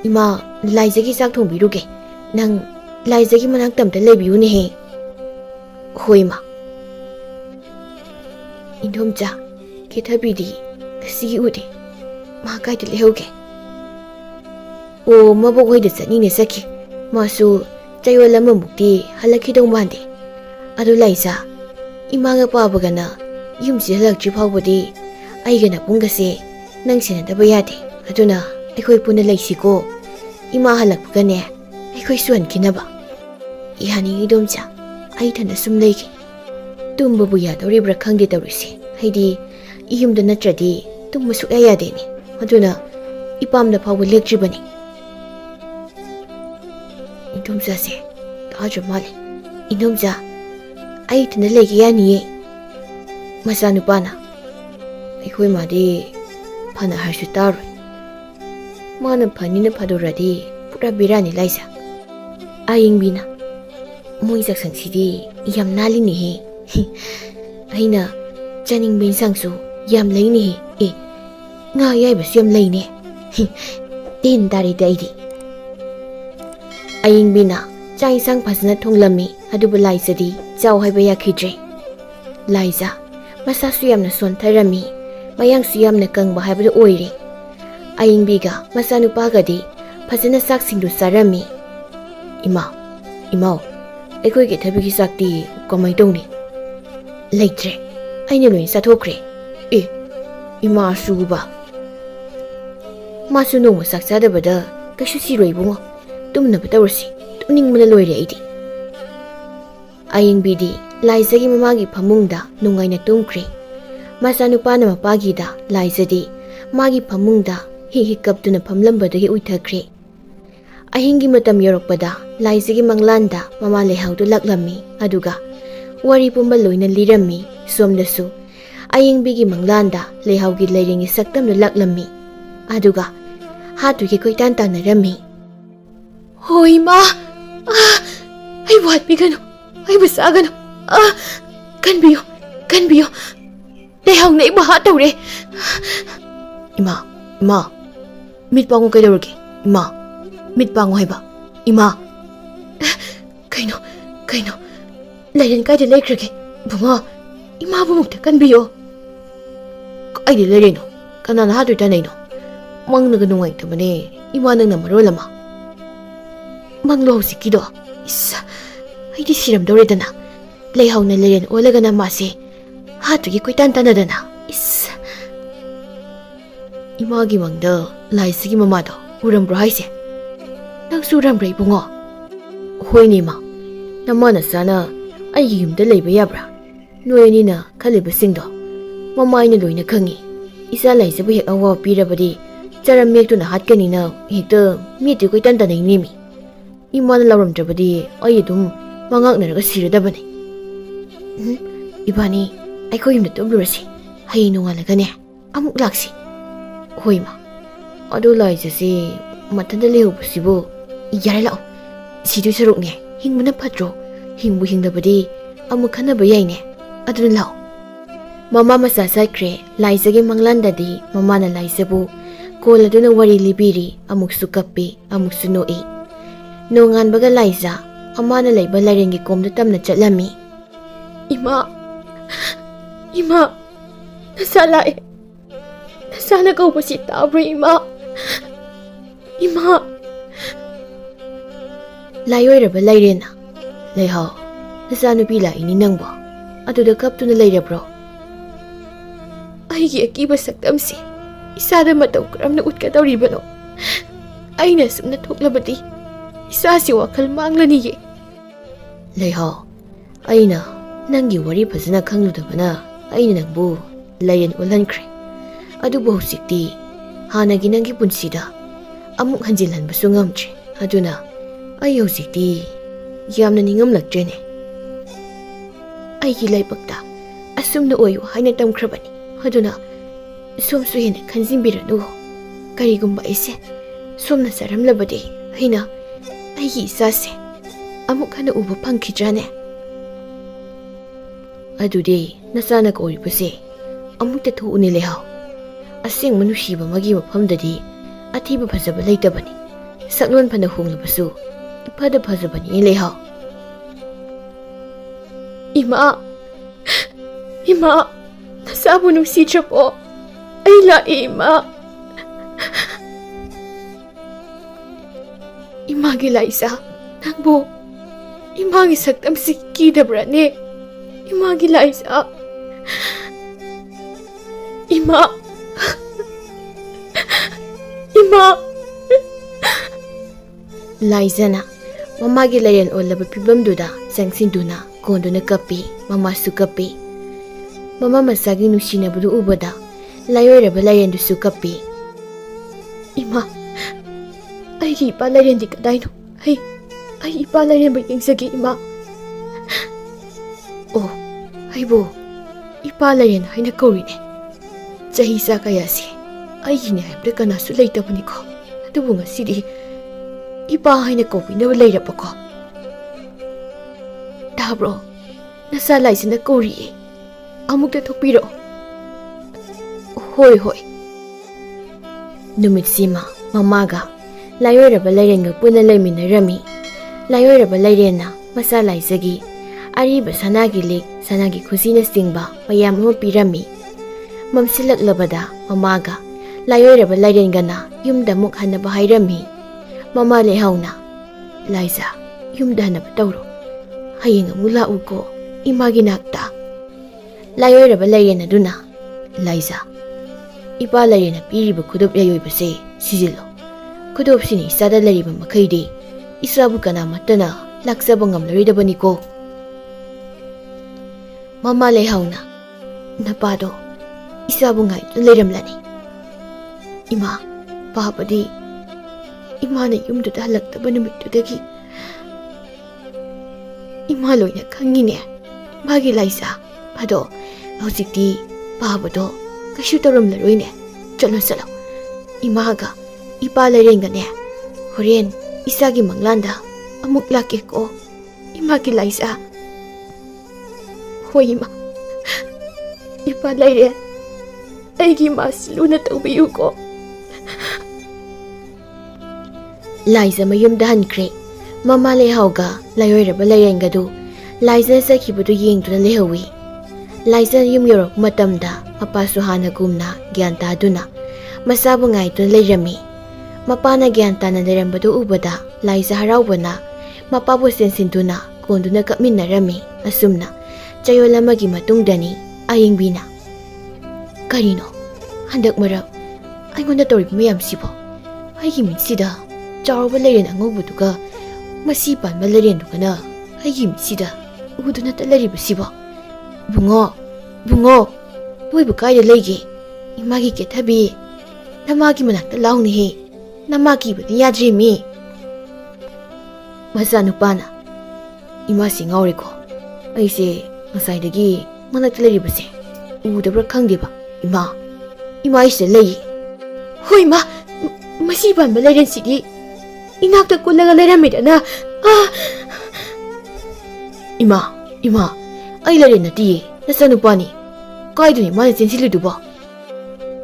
이마 라이자기 싹 통비루게 낭 라이자기 만학 땀다 레비우네 해 호이마 인dom자 케타비디 그시 우데 마가이드 레호게 오 마보고이드 사니네 사키 마수 짜요라마 묵디 할라키동 만데 아두 라이자 이마가 빠바가나 윰시 할락지 파우보디 아이가나 봉가세 낭시나다바 야데 아두나 ꯑꯩꯈꯣꯏ ꯄꯨꯟꯅ ꯂꯩꯁꯤꯀꯣ 이마 할락부가네 ꯑꯩꯈꯣꯏ 수한키나봐 이하니 이돔자 아이탄다 숨 레이게 tumbabu yadoribra khangde tawrisi haidi iyumda natradi tumma suk ayadeni aduna ipamda phawu lekjibani indomza se tajo mali indomza aitna lege yani masanu pana aikoi madi phana harsu tar mana phanina phadoradi pura birani laisa ayingbina moi jaksang sidi yam nalini he aina chaning bin sangsu yam leini he Nga yaibasu yam leine. Tin darida aidi. Ayingbina chai sang phasana thonglami adubu laizadi chau haiba yakhidre. Laiza masasu yamna sontharami mayangsu yamna kangba haibadu oire. Ayingbiga masanupagadi phasana saksingdu sarami. Imao ꯑꯩꯈꯣꯏꯒꯤ ꯊꯕꯤꯒꯤ ꯆꯥꯛꯇꯤ ꯀꯃꯥꯏ ꯇꯧꯅꯤ? ꯂꯩꯇ꯭ꯔꯦ, ꯑꯩꯅ ꯂꯣꯏꯅ ꯆꯥꯊꯣꯛꯈ꯭ꯔꯦ꯫ ꯏꯃꯥꯁꯨꯕ ꯃꯥꯁꯨ ꯅꯣꯡꯃ ꯆꯥꯛ ꯆꯥꯗꯕꯗ ꯀꯩꯁꯨ ꯁꯤꯔꯣꯏ ꯏꯕꯨꯡꯉꯣ, ꯇꯨꯝꯅꯕ ꯇꯧꯔꯁꯤ, ꯇꯨꯝꯅꯤꯡꯕꯅ ꯂꯣꯏꯔꯦ ꯑꯩꯗꯤ꯫ ꯑꯌꯤꯡꯕꯤꯗꯤ ꯂꯥꯏꯖꯒꯤ ꯃꯃꯥꯒꯤ ꯐꯃꯨꯡꯗ ꯅꯨꯡꯉꯥꯏꯅ ꯇꯨꯝꯈ꯭ꯔꯦ꯫ ꯃꯆꯥꯅꯨꯄꯥꯅ ꯃꯄꯥꯒꯤꯗ, ꯂꯥꯏꯖꯗꯤ ꯃꯥꯒꯤ ꯐꯃꯨꯡꯗ ꯍꯤꯛ ꯀꯞꯇꯨꯅ ꯐꯝꯂꯝꯕꯗꯒꯤ ꯎꯏꯊꯈ꯭ꯔꯦ꯫ ꯑꯍꯤꯡꯒꯤ ꯃꯇꯝ ꯌꯧꯔꯛꯄꯗ ꯂꯥꯏꯖꯒꯤ ꯃꯪꯂꯥꯟꯗ ꯃꯃꯥ ꯂꯩꯍꯥꯎꯗꯨ ꯂꯥꯛꯂꯝꯃꯤ, ꯑꯗꯨꯒ ꯋꯥꯔꯤ ꯄꯨꯝꯕ ꯂꯣꯏꯅ ꯂꯤꯔꯝꯃꯤ꯫ ꯁꯣꯝꯗꯁꯨ ꯑꯌꯤꯡꯕꯤꯒꯤ ꯃꯪꯂꯥꯟꯗ ꯂꯩꯍꯥꯎꯒꯤ ꯂꯩꯔꯦꯡꯒꯤ ꯁꯛꯇꯝꯗꯨ ꯂꯥꯛꯂꯝꯃꯤ, ꯑꯗꯨꯒ ꯍꯥꯠꯇꯨꯒꯤ ꯀꯣꯏꯇꯥꯟ ꯇꯥꯟꯅꯔꯝꯃꯤ꯫ ꯍꯣꯏ ꯏꯃꯥ, ꯑꯩꯕꯨ ꯍꯥꯠꯄꯤꯒꯅꯨ, ꯑꯩꯕꯨ ꯆꯥꯒꯅꯨ, ꯀꯟꯕꯤꯌꯨ ꯀꯟꯕꯤꯌꯨ, ꯂꯩꯍꯥꯎꯅ ꯑꯩꯕꯨ ꯍꯥꯠꯇꯧꯔꯦ꯫ ꯏꯃꯥ, ꯃꯤꯠ ꯄꯥꯡꯉꯨ, ꯀꯩꯗꯧꯔꯒꯦ? ꯏꯃꯥ, ꯃꯤꯠ ꯄꯥꯡꯉꯨ ꯍꯥꯏꯕ꯫ ꯏꯃꯥ, ꯀꯩꯅꯣ ꯂꯩꯔꯦꯟ ꯀꯥꯏꯗ ꯂꯩꯈ꯭ꯔꯒꯦ? ꯕꯨꯡꯉꯣ, ꯏꯃꯥꯕꯨ ꯑꯃꯨꯛꯇ ꯀꯟꯕꯤꯌꯣ꯫ ꯀꯥꯏꯗ ꯂꯩꯔꯦꯅꯣ? ꯀꯅꯥꯅ ꯍꯥꯠꯇꯣꯏ ꯇꯥꯅꯩꯅꯣ? ꯃꯪꯅꯒ ꯅꯨꯡꯉꯥꯏꯇꯕꯅꯦ ꯏꯃꯥ, ꯅꯪꯅ ꯃꯔꯣꯜ ꯑꯃ꯫ ꯃꯪꯂꯣ ꯍꯧꯖꯤꯛꯀꯤꯗꯣ? ꯏꯁ, ꯑꯩꯗꯤ ꯁꯤꯔꯝꯗꯧꯔꯦꯗꯅ, ꯂꯩꯍꯥꯎꯅ ꯂꯩꯔꯦꯟ ꯑꯣꯜꯂꯒꯅ ꯃꯥꯁꯦ ꯍꯥꯠꯇꯨꯒꯤ ꯀꯣꯏꯇꯥꯟ ꯇꯥꯟꯅꯗꯅ꯫ ꯏꯁ, 이마기 망다 라이스기 마마도 우람브로 하이세. ꯅꯪꯁꯨ ꯎꯔꯝꯕ꯭ꯔꯥ ꯏꯕꯨꯡꯉꯣ? ꯍꯣꯏꯅꯦ ꯏꯃꯥ, ꯅꯃꯥ ꯅꯆꯥꯅ ꯑꯩꯒꯤ ꯌꯨꯝꯗ ꯂꯩꯕ ꯌꯥꯕ꯭ꯔꯥ? ꯅꯣꯏ ꯑꯅꯤꯅ ꯈꯜꯂꯤꯕꯁꯤꯡꯗꯣ ꯃꯃꯥ ꯑꯩꯅ ꯂꯣꯏꯅ ꯈꯪꯉꯤ꯫ ꯏꯆꯥ ꯂꯩꯖꯕ ꯍꯦꯛ ꯑꯋꯥꯕ ꯄꯤꯔꯕꯗꯤ ꯆꯔꯝ ꯃꯦꯛꯇꯨꯅ ꯍꯥꯠꯀꯅꯤꯅ ꯍꯦꯛꯇ ꯃꯦꯠꯇꯨ ꯀꯣꯏꯇꯥꯟ ꯇꯥꯟꯅꯩꯅꯦꯃꯤ꯫ 이마ꯅ ꯂꯥꯎꯔꯝꯗ꯭ꯔꯕꯗꯤ ꯑꯩ ꯑꯗꯨꯝ ꯃꯉꯥꯛꯅꯔꯒ ꯁꯤꯔꯗꯕꯅꯤ꯫ 이바니 ꯑꯩꯈꯣꯏ ꯌꯨꯝꯗ ꯇꯨꯝꯂꯨꯔꯁꯤ, ꯍꯌꯦꯡ ꯅꯣꯡꯉꯥꯜꯂꯒꯅꯦ ꯑꯃꯨꯛ ꯂꯥꯛꯁꯤ꯫ ꯍꯣꯏ ꯏꯃꯥ, ꯑꯗꯨ ꯂꯥꯏꯖꯁꯤ ꯃꯊꯟꯇ ꯂꯩꯍꯧꯕꯁꯤꯕꯨ ꯌꯥꯔꯦ ꯂꯥꯛꯑꯣ, ꯁꯤꯗꯣꯏ ꯁꯔꯨꯛꯅꯦ ꯍꯤꯡꯕꯅ ꯐꯠꯇ꯭ꯔꯣ? ꯍꯤꯡꯕꯨ ꯍꯤꯡꯗꯕꯗꯤ ꯑꯃꯨꯛ ꯈꯟꯅꯕ ꯌꯥꯏꯅꯦ, ꯑꯗꯨꯅ ꯂꯥꯛꯑꯣ꯫ ꯃꯃꯥ ꯃꯆꯥ ꯆꯠꯈ꯭ꯔꯦ꯫ ꯂꯥꯏꯖꯒꯤ ꯃꯪꯂꯥꯟꯗꯗꯤ ꯃꯃꯥꯅ ꯂꯥꯏꯖꯕꯨ ꯀꯣꯜꯂꯗꯨꯅ ꯋꯥꯔꯤ ꯂꯤꯕꯤꯔꯤ, ꯑꯃꯨꯛꯁꯨ ꯀꯞꯄꯤ, ꯑꯃꯨꯛꯁꯨ ꯅꯣꯛꯏ꯫ ꯅꯣꯡꯉꯥꯟꯕꯒ ꯂꯥꯏꯖ ꯑꯃꯥꯅ ꯂꯩꯕ ꯂꯥꯏꯔꯦꯟꯒꯤ ꯀꯣꯝꯗ ꯇꯝꯅ ꯆꯠꯂꯝꯃꯤ꯫ ꯏꯃꯥ, ꯅꯆꯥ ꯂꯥꯛꯑꯦ, ꯅꯆꯥꯅ ꯀꯧꯕꯁꯤ ꯇꯥꯕ꯭ꯔꯣ ꯏꯃꯥ? ꯂꯥꯏꯑꯣꯏꯔꯕ ꯂꯩꯔꯦꯅ, ꯂꯩꯍꯥꯎ, ꯅꯆꯥꯅꯨꯄꯤ ꯂꯥꯛꯏꯅꯤ ꯅꯪꯕꯣ, ꯑꯗꯨꯗ ꯀꯞꯇꯨꯅ ꯂꯩꯔꯕ꯭ꯔꯣ? ꯑꯩꯒꯤ ꯑꯀꯤꯕ ꯁꯛꯇꯝꯁꯤ ꯏꯆꯥꯗ ꯃꯇꯧ ꯀꯔꯝꯅ ꯎꯠꯀꯗꯧꯔꯤꯕꯅꯣ? ꯑꯩꯅ ꯁꯨꯝꯅ ꯊꯣꯛꯂꯕꯗꯤ ꯏꯆꯥꯁꯤ ꯋꯥꯈꯜ ꯃꯥꯡꯂꯅꯤꯌꯦ꯫ ꯂꯩꯍꯥꯎ, ꯑꯩꯅ ꯅꯪꯒꯤ ꯋꯥꯔꯤ ꯐꯖꯅ ꯈꯪꯂꯨꯗꯕꯅ ꯑꯩꯅ ꯅꯪꯕꯨ ꯂꯩꯔꯦꯟ ꯑꯣꯜꯍꯟꯈ꯭ꯔꯦ꯫ ꯑꯗꯨꯕꯨ ꯍꯧꯖꯤꯛꯇꯤ ꯍꯥꯟꯅꯒꯤ ꯅꯪꯒꯤ ꯄꯨꯟꯁꯤꯗ ꯑꯃꯨꯛ ꯍꯟꯖꯤꯜꯍꯟꯕꯁꯨ ꯉꯝꯗ꯭ꯔꯦ, ꯑꯗꯨꯅ ꯑꯩ ꯍꯧꯖꯤꯛꯇꯤ ꯌꯥꯝꯅ ꯅꯤꯡꯉꯝꯂꯛꯇ꯭ꯔꯦꯅꯦ꯫ ꯑꯩꯒꯤ ꯂꯥꯏꯕꯛꯇ ꯑꯁꯨꯝꯅ ꯑꯣꯏꯌꯨ ꯍꯥꯏꯅ ꯇꯝꯈ꯭ꯔꯕꯅꯤ, ꯑꯗꯨꯅ ꯁꯣꯝꯁꯨ ꯍꯦꯟꯅ ꯈꯟꯖꯤꯟꯕꯤꯔꯅꯨ꯫ ꯀꯔꯤꯒꯨꯝꯕ ꯑꯩꯁꯦ ꯁꯣꯝꯅ ꯆꯥꯔꯝꯂꯕꯗꯤ ꯑꯩꯅ ꯑꯩꯒꯤ ꯏꯆꯥꯁꯦ ꯑꯃꯨꯛ ꯍꯟꯅ ꯎꯕ ꯐꯪꯈꯤꯗ꯭ꯔꯥꯅꯦ? ꯑꯗꯨꯗꯤ ꯅꯆꯥꯅ ꯀꯧꯔꯤꯕꯁꯦ ꯑꯃꯨꯛꯇ ꯊꯣꯛꯎꯅꯦ ꯂꯩꯍꯥꯎ꯫ ꯑꯁꯦꯡꯕ ꯅꯨꯡꯁꯤꯕ ꯑꯃꯒꯤ ꯃꯐꯝꯗꯗꯤ ꯑꯊꯤꯕ ꯐꯖꯕ ꯂꯩꯇꯕꯅꯤ, ꯁꯛꯂꯣꯟ ꯐꯅ ꯍꯣꯡꯂꯕꯁꯨ ꯏꯐꯗ ꯐꯖꯕꯅꯤ ꯂꯩꯍꯥꯎ꯫ ꯏꯃꯥ, ꯅꯆꯥꯕꯨ ꯅꯨꯡꯁꯤꯗ꯭ꯔꯕꯣ? ꯑꯩ ꯂꯥꯛꯑꯦ ꯏꯃꯥ꯫ 이마기 라이자, 낭보, 이마기 saktamsi kidabrane. 이마기 라이자, 이마. 라이자나 mamagi layan olaba pibamduda sangsindu나 konduna kapi, mamasu kapi. Mama masagi nusinabdu ubada layoiraba layandusu kapi. Ima, ꯑꯩꯒꯤ ꯏꯄꯥ ꯂꯩꯔꯦꯟꯗꯤ ꯀꯗꯥꯏꯅꯣ? ꯑꯩ ꯏꯄꯥ ꯂꯩꯔꯦꯟꯕꯨ ꯌꯦꯡꯖꯒꯦ ꯏꯃꯥ꯫ ꯑꯣ, ꯑꯩꯕꯨ ꯏꯄꯥ ꯂꯩꯔꯦꯟ ꯍꯥꯏꯅ ꯀꯧꯔꯤꯅꯦ꯫ ꯆꯍꯤ ꯆꯥ ꯀꯌꯥꯁꯤ ꯑꯩꯒꯤꯅꯦ ꯍꯥꯏꯕꯗ ꯀꯅꯥꯁꯨ ꯂꯩꯇꯕꯅꯤꯀꯣ, ꯑꯗꯨꯕꯨ ꯉꯁꯤꯗꯤ ꯏꯄꯥ ꯍꯥꯏꯅ ꯀꯧꯕꯤꯅꯕ ꯂꯩꯔꯕꯀꯣ꯫ ꯇꯥꯕ꯭ꯔꯣ? ꯅꯆꯥ ꯂꯥꯏꯖꯅ ꯀꯧꯔꯤꯌꯦ, ꯑꯃꯨꯛꯇ ꯊꯣꯛꯄꯤꯔꯛꯑꯣ꯫ ꯍꯣꯏ, Numitꯁꯤꯃ ꯃꯃꯥꯒ ꯂꯥꯏꯑꯣꯏꯔꯕ ꯂꯩꯔꯦꯟꯒ ꯄꯨꯟꯅ ꯂꯩꯃꯤꯟꯅꯔꯝꯃꯤ. ꯂꯥꯏꯑꯣꯏꯔꯕ ꯂꯩꯔꯦꯟꯅ ꯃꯆꯥ ꯂꯥꯏꯖꯒꯤ ꯑꯔꯤꯕ ꯁꯅꯥꯒꯤ ꯂꯤꯛ, ꯁꯅꯥꯒꯤ ꯈꯨꯖꯤꯅꯆꯤꯡꯕ ꯃꯌꯥꯝ ꯑꯃ ꯄꯤꯔꯝꯃꯤ. ꯃꯝꯁꯤꯜꯂꯛꯂꯕꯗ ꯃꯃꯥꯒ ꯂꯥꯏꯑꯣꯏꯔꯕ ꯂꯩꯔꯦꯟꯒꯅ ꯌꯨꯝꯗ ꯑꯃꯨꯛ ꯍꯟꯅꯕ ꯍꯥꯏꯔꯝꯃꯤ. ꯃꯃꯥ ꯂꯩꯍꯥꯎꯅ "ꯂꯥꯏꯖ, ꯌꯨꯝꯗ ꯍꯟꯅꯕ ꯇꯧꯔꯣ. ꯍꯌꯦꯡ ꯑꯃꯨꯛ ꯂꯥꯛꯎꯀꯣ ꯏꯃꯥꯒꯤ ꯅꯥꯛꯇ." ꯂꯥꯏꯑꯣꯏꯔꯕ ꯂꯩꯔꯦꯟ ꯑꯗꯨꯅ "ꯂꯥꯏꯖ, ꯏꯄꯥ ꯂꯩꯔꯦꯟꯅ ꯄꯤꯔꯤꯕ ꯈꯨꯗꯣꯞ ꯌꯥꯏꯑꯣꯏꯕꯁꯦ ꯁꯤꯖꯤꯜꯂꯣ. ꯈꯨꯗꯣꯞꯁꯤꯅ ꯏꯆꯥꯗ ꯂꯩꯔꯤꯕ ꯃꯈꯩꯗꯤ ꯏꯆꯥꯕꯨ ꯀꯅꯥꯃꯠꯇꯅ ꯂꯥꯛꯆꯕ ꯉꯝꯂꯔꯣꯏꯗꯕꯅꯤꯀꯣ." ꯃꯃꯥ ꯂꯩꯍꯥꯎꯅ "ꯅꯄꯥꯗꯣ 이사부 ngaitun ꯂꯩꯔꯝꯂꯅꯤ. 이마, 바보디 이마는 ꯌꯨꯝꯗꯨꯗ ꯍꯜꯂꯛꯇꯕ ꯅꯨꯃꯤꯠꯇꯨꯗꯒꯤ 이마 ꯂꯣꯏꯅ ꯈꯪꯉꯤꯅꯦ ꯃꯥꯒꯤ ꯂꯥꯏꯖꯥ. ꯑꯗꯣ ꯍꯧꯖꯤꯛꯇꯤ 바보도 ꯀꯩꯁꯨ ꯇꯧꯔꯝꯂꯔꯣꯏꯅꯦ. ꯆꯠꯂꯣ ꯆꯠꯂꯣ. 이마가 이빠 ꯂꯩꯔꯦꯡꯒꯅꯦ ꯍꯣꯔꯦꯟ 이사ꯒꯤ ꯃꯪꯂꯥꯟꯗ ꯑꯃꯨꯛ ꯂꯥꯛꯀꯦꯀꯣ 이마ꯒꯤ ꯂꯥꯏꯖꯥ. ꯍꯣꯏ 이마. 이빠 ꯂꯩꯔꯦ. ꯑꯩꯒꯤ ꯏꯃꯥꯁꯤ ꯂꯨꯅ ꯇꯧꯕꯤꯌꯨꯀꯣ. ꯂꯥꯏꯖ ꯃꯌꯨꯝꯗ ꯍꯟꯈ꯭ꯔꯦ. ꯃꯃꯥ ꯂꯩꯍꯥꯎꯒ ꯂꯥꯏꯑꯣꯏꯔꯕ ꯂꯩꯔꯦꯡꯒꯗꯨ ꯂꯥꯏꯖꯅ ꯆꯠꯈꯤꯕꯗꯨ ꯌꯦꯡꯗꯨꯅ ꯂꯩꯍꯧꯏ. ꯂꯥꯏꯖ ꯌꯨꯝ ꯌꯧꯔꯛꯄ ꯃꯇꯝꯗ ꯃꯄꯥꯁꯨ ꯍꯥꯟꯅꯒꯨꯝꯅ ꯒ꯭ꯌꯥꯟ ꯇꯥꯗꯨꯅ ꯃꯆꯥꯕꯨ ꯉꯥꯏꯗꯨꯅ ꯂꯩꯔꯝꯃꯤ. ꯃꯄꯥꯅ ꯒ꯭ꯌꯥꯟ ꯇꯥꯅ ꯂꯩꯔꯝꯕꯗꯨ ꯎꯕꯗ ꯂꯥꯏꯖ ꯍꯔꯥꯎꯕꯅ ꯃꯄꯥꯕꯨ ꯆꯦꯟꯁꯤꯟꯗꯨꯅ ꯀꯣꯟꯗꯨꯅ ꯀꯞꯃꯤꯟꯅꯔꯝꯃꯤ. ꯑꯁꯨꯝꯅ ꯆꯌꯣꯜ ꯑꯃꯒꯤ ꯃꯇꯨꯡꯗꯅꯤ ꯑꯌꯤꯡꯕꯤꯅ "ꯀꯔꯤꯅꯣ ꯍꯟꯗꯛ ꯃꯔꯛ ꯑꯩꯉꯣꯟꯗ ꯇꯧꯔꯤꯕ ꯃꯌꯥꯝꯁꯤꯕꯣ? ꯑꯩꯒꯤ ꯃꯤꯠꯁꯤꯗ ꯆꯥꯎꯔꯕ ꯂꯩꯔꯦꯟ ꯑꯉꯧꯕꯗꯨꯒ ꯃꯁꯤ ꯄꯥꯟꯕ ꯂꯩꯔꯦꯟꯗꯨꯒꯅ ꯑꯩꯒꯤ ꯃꯤꯠꯁꯤꯗ ꯎꯗꯨꯅꯇ ꯂꯩꯔꯤꯕꯁꯤꯕꯣ? ꯕꯨꯡꯉꯣ, ꯕꯨꯡꯉꯣ, ꯅꯣꯏꯕꯨ ꯀꯥꯏꯗ ꯂꯩꯒꯦ? 이마ꯒꯤ ꯀꯦꯊꯕꯤ, ꯅꯃꯥꯒꯤ ꯃꯅꯥꯛꯇ ꯂꯥꯎꯅꯦꯍꯦ. ꯅꯃꯥ ꯀꯤꯕꯗꯤ ꯌꯥꯗ꯭ꯔꯦꯃꯤ." ꯃꯆꯥꯅꯨꯄꯥꯅ "이마ꯁꯤ ꯉꯥꯎꯔꯦꯀꯣ. ꯑꯩꯁꯦ ꯉꯁꯥꯏꯗꯒꯤ ꯃꯅꯥꯛꯇ ꯂꯩꯔꯤꯕꯁꯦ ꯎꯗꯕ꯭ꯔꯥ ꯈꯪꯗꯦꯕ. 이마 ꯑꯩꯁꯤꯗ ꯂꯩꯌꯦ." "ꯍꯣꯏ ꯏꯃꯥ, ꯃꯁꯤ ꯄꯥꯟꯕ ꯂꯩꯔꯦꯟꯁꯤꯗꯤ ꯏꯅꯥꯛꯇ ꯀꯨꯜꯂꯒ ꯂꯩꯔꯝꯃꯤꯗꯅ." "이마, ꯑꯩ ꯂꯩꯔꯦꯟ ꯅꯠꯇꯤꯌꯦ, ꯅꯆꯥꯅꯨꯄꯥꯅꯤ. ꯀꯥꯏꯗꯅꯤ ꯃꯥꯅ ꯆꯦꯟꯁꯤꯜꯂꯤꯗꯨꯕꯣ?"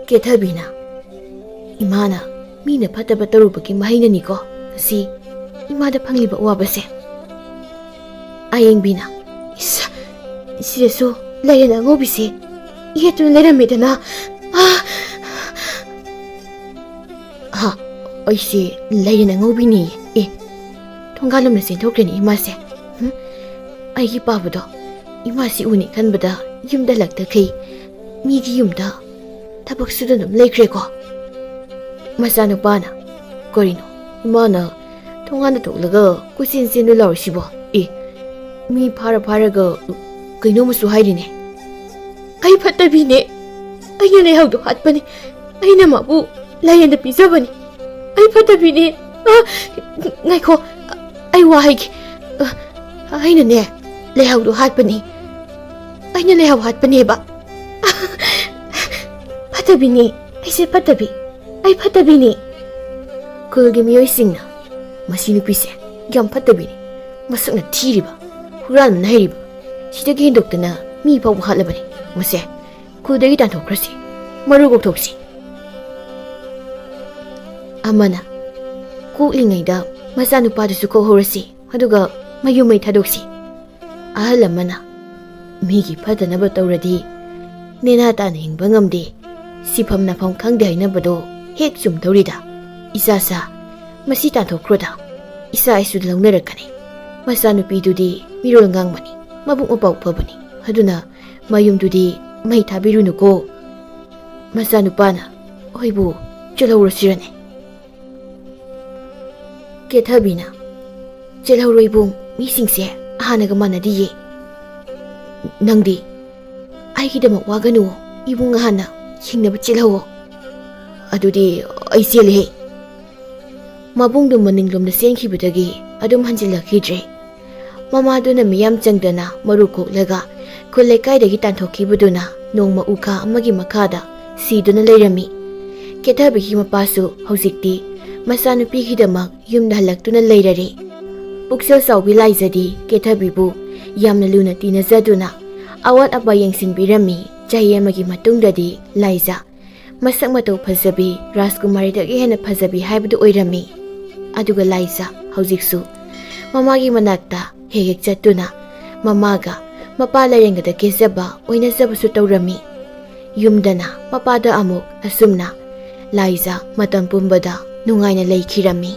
ꯀꯦꯊꯕꯤꯅ "이마ꯅ ꯃꯤꯅ ꯐꯠꯇꯕ ꯇꯧꯔꯨꯕꯒꯤ ꯃꯍꯩꯅꯅꯤꯀꯣ ꯉꯁꯤ 이마ꯗ ꯐꯪꯂꯤꯕ ꯑꯋꯥꯕꯁꯦ." ꯑꯌꯤꯡꯕꯤꯅ "ꯁꯤꯗꯁꯨ ꯂꯩꯔꯦꯟ ꯑꯉꯧꯕꯤꯁꯦ ꯌꯦꯠꯇꯨꯅ ꯂꯩꯔꯝꯃꯤꯗꯅ." "ꯑꯩꯁꯦ ꯂꯩꯔꯦꯟ ꯑꯉꯧꯕꯤꯅꯤ. ꯊꯣꯡꯒꯥꯜꯂꯣꯝꯗ ꯆꯦꯟꯊꯣꯛꯈ꯭ꯔꯦꯅꯤ 이마ꯁꯦ. ꯑꯩꯒꯤ ꯄꯥꯕꯗꯣ 이마ꯁꯤ 우니 ꯈꯟꯕꯗ ꯌꯨꯝꯗ ꯍꯜꯂꯛꯇꯈꯩ ꯃꯤꯒꯤ ꯌꯨꯝꯗ ꯊꯕꯛ ꯁꯨꯗꯨꯅ ꯑꯗꯨꯝ ꯂꯩꯈ꯭ꯔꯦꯀꯣ." ꯃꯆꯥꯅꯨꯄꯥꯅ "ꯀꯔꯤꯅꯣ 이마ꯅ ꯊꯣꯡꯒꯥꯟꯗ ꯊꯣꯛꯂꯒ ꯀꯣꯏꯆꯦꯟ ꯆꯦꯟꯗꯨ ꯂꯥꯎꯔꯤꯁꯤꯕꯣ? ꯃꯤ ꯐꯥꯔꯒ ꯀꯩꯅꯣꯝꯃꯁꯨ ꯍꯥꯏꯔꯤꯅꯦ." "ꯑꯩ ꯐꯠꯇꯕꯤꯅꯦ. ꯑꯩꯅ ꯂꯩꯍꯥꯎꯗꯣ ꯍꯥꯠꯄꯅꯤ. ꯑꯩꯅ ꯃꯥꯕꯨ ꯂꯥꯏꯔꯦꯟꯗ ꯄꯤꯖꯕꯅꯤ. ꯑꯩ ꯐꯠꯇꯕꯤꯅꯦ." "ꯉꯥꯏꯈꯣ, ꯑꯩ ꯋꯥ ꯍꯥꯏꯒꯦ. ꯑꯩꯅꯅꯦ ꯂꯩꯍꯥꯎꯗꯣ ꯍꯥꯠꯄꯅꯤ. ꯑꯩꯅ ꯂꯩꯍꯥꯎ ꯍꯥꯠꯄꯅꯦꯕ. ꯐꯠꯇꯕꯤꯅꯤ. ꯑꯩꯁꯦ ꯐꯠꯇꯕꯤ. ꯑꯩ ꯐꯠꯇꯕꯤꯅꯤ." ꯈꯨꯜꯒꯤ ꯃꯤꯑꯣꯏꯁꯤꯡꯅ "ꯃꯁꯤ ꯅꯨꯄꯤꯁꯦ ꯌꯥꯝ ꯐꯠꯇꯕꯤꯅꯤ. ꯃꯁꯛꯅ ꯊꯤꯔꯤꯕ, ꯍꯨꯔꯥꯟꯕꯅ ꯍꯩꯔꯤꯕ, ꯁꯤꯗꯒꯤ ꯍꯦꯟꯗꯣꯛꯇꯅ ꯃꯤ ꯐꯥꯎꯕ ꯍꯥꯠꯂꯕꯅꯤ. ꯃꯁꯦ ꯈꯨꯜꯗꯒꯤ ꯇꯥꯟꯊꯣꯛꯈ꯭ꯔꯁꯤ. ꯃꯔꯨ ꯀꯣꯛꯊꯣꯛꯁꯤ." ꯑꯃꯅ "ꯀꯣꯛꯂꯤꯉꯩꯗ ꯃꯆꯥꯅꯨꯄꯥꯗꯨꯁꯨ ꯀꯣꯛꯍꯧꯔꯁꯤ, ꯑꯗꯨꯒ ꯃꯌꯨꯝ ꯃꯩ ꯊꯥꯗꯣꯛꯁꯤ." ꯑꯍꯜ ꯑꯃꯅ "ꯃꯤꯒꯤ ꯐꯠꯇꯅꯕ ꯇꯧꯔꯗꯤ ꯅꯦꯅꯥ ꯇꯥꯅ ꯍꯤꯡꯕ ꯉꯝꯗꯦ. ꯁꯤꯐꯝ ꯅꯥꯐꯝ ꯈꯪꯗꯦ ꯍꯥꯏꯅꯕꯗꯣ ꯍꯦꯛ ꯆꯨꯝꯗꯧꯔꯤꯗ. ꯏꯆꯥꯆꯥ, ꯃꯁꯤ ꯇꯥꯟꯊꯣꯛꯈ꯭ꯔꯣꯗ. ꯏꯆꯥ ꯑꯩꯁꯨ ꯂꯧꯅꯔꯛꯀꯅꯤ. ꯃꯆꯥꯅꯨꯄꯤꯗꯨꯗꯤ ꯃꯤꯔꯣꯜ ꯉꯥꯡꯕꯅꯤ, ꯃꯕꯨꯛ ꯃꯄꯥꯎ ꯐꯕꯅꯤ. ꯑꯗꯨꯅ ꯃꯌꯨꯝꯗꯨꯗꯤ ꯃꯩ ꯊꯥꯕꯤꯔꯨꯅꯨꯀꯣ." ꯃꯆꯥꯅꯨꯄꯥꯅ "ꯑꯩꯕꯨ ꯆꯦꯜꯍꯧꯔꯁꯤꯔꯅꯦ?" ꯀꯦꯊꯕꯤꯅ "ꯆꯦꯜꯍꯧꯔꯣ ꯏꯕꯨꯡ. ꯃꯤꯁꯤꯡꯁꯦ ꯍꯥꯟꯅꯒ ꯃꯥꯟꯅꯗꯤꯌꯦ. ꯅꯪꯗꯤ ꯑꯩꯒꯤꯗꯃꯛ ꯋꯥꯒꯅꯨ. 이ꯕꯨꯡ ꯍꯥꯟꯅ ꯍꯤꯡꯅꯕ ꯆꯦꯜꯍꯧꯋꯣ." "ꯑꯗꯨꯗꯤ ꯑꯩ ꯆꯦꯜꯂꯦꯍꯦ." ꯃꯕꯨꯡꯗꯨ ꯃꯅꯤꯡꯂꯣꯝꯗ ꯆꯦꯟꯈꯤꯕꯗꯒꯤ ꯑꯗꯨꯝ ꯍꯟꯖꯤꯜꯂꯛꯈꯤꯗ꯭ꯔꯦ. ꯃꯃꯥꯗꯨꯅ ꯃꯤꯌꯥꯝ ꯆꯪꯗꯅ ꯃꯔꯨ ꯀꯣꯛꯂꯒ ꯈꯨꯜ ꯂꯩꯀꯥꯏꯗꯒꯤ ꯇꯥꯟꯊꯣꯛꯈꯤꯕꯗꯨꯅ ꯅꯣꯡꯃ ꯎꯈꯥ ꯑꯃꯒꯤ ꯃꯈꯥꯗ ꯁꯤꯗꯨꯅ ꯂꯩꯔꯝꯃꯤ. ꯀꯦꯊꯕꯤꯒꯤ ꯃꯄꯥꯁꯨ ꯍꯧꯖꯤꯛꯇꯤ ꯃꯆꯥꯅꯨꯄꯤꯒꯤꯗꯃꯛ ꯌꯨꯝꯗ ꯍꯜꯂꯛꯇꯨꯅ ꯂꯩꯔꯔꯦ. ꯄꯨꯛꯆꯦꯜ ꯆꯥꯎꯕꯤ ꯂꯥꯏꯖꯗꯤ ꯀꯦꯊꯕꯤꯕꯨ ꯌꯥꯝꯅ ꯂꯨꯅ ꯇꯤꯟꯅꯖꯗꯨꯅ ꯑꯋꯥꯠ ꯑꯄꯥ ꯌꯦꯡꯁꯤꯟꯕꯤꯔꯝꯃꯤ. ꯆꯍꯤ ꯑꯃꯒꯤ ꯃꯇꯨꯡꯗꯗꯤ ꯂꯥꯏꯖ ꯃꯁꯛ ꯃꯇꯧ ꯐꯖꯕꯤ ꯔꯥꯖꯀꯨꯃꯥꯔꯤꯗꯒꯤ ꯍꯦꯟꯅ ꯐꯖꯕꯤ ꯍꯥꯏꯕꯗꯨ ꯑꯣꯏꯔꯝꯃꯤ꯫ ꯑꯗꯨꯒ ꯂꯥꯏꯖꯥ ꯍꯧꯖꯤꯛꯁꯨ ꯃꯃꯥꯒꯤ ꯃꯅꯥꯛꯇ ꯍꯦꯛ ꯍꯦꯛ ꯆꯠꯇꯨꯅ ꯃꯃꯥꯒ ꯃꯄꯥ ꯂꯥꯏꯔꯦꯟꯒꯗ ꯀꯦꯖꯕ ꯑꯣꯏꯅꯖꯕꯁꯨ ꯇꯧꯔꯝꯃꯤ꯫ ꯌꯨꯝꯗꯅ ꯃꯄꯥꯗ ꯑꯃꯨꯛ ꯑꯁꯨꯝꯅ ꯂꯥꯏꯖꯥ ꯃꯇꯝ ꯄꯨꯝꯕꯗ ꯅꯨꯡꯉꯥꯏꯅ ꯂꯩꯈꯤꯔꯝꯃꯤ꯫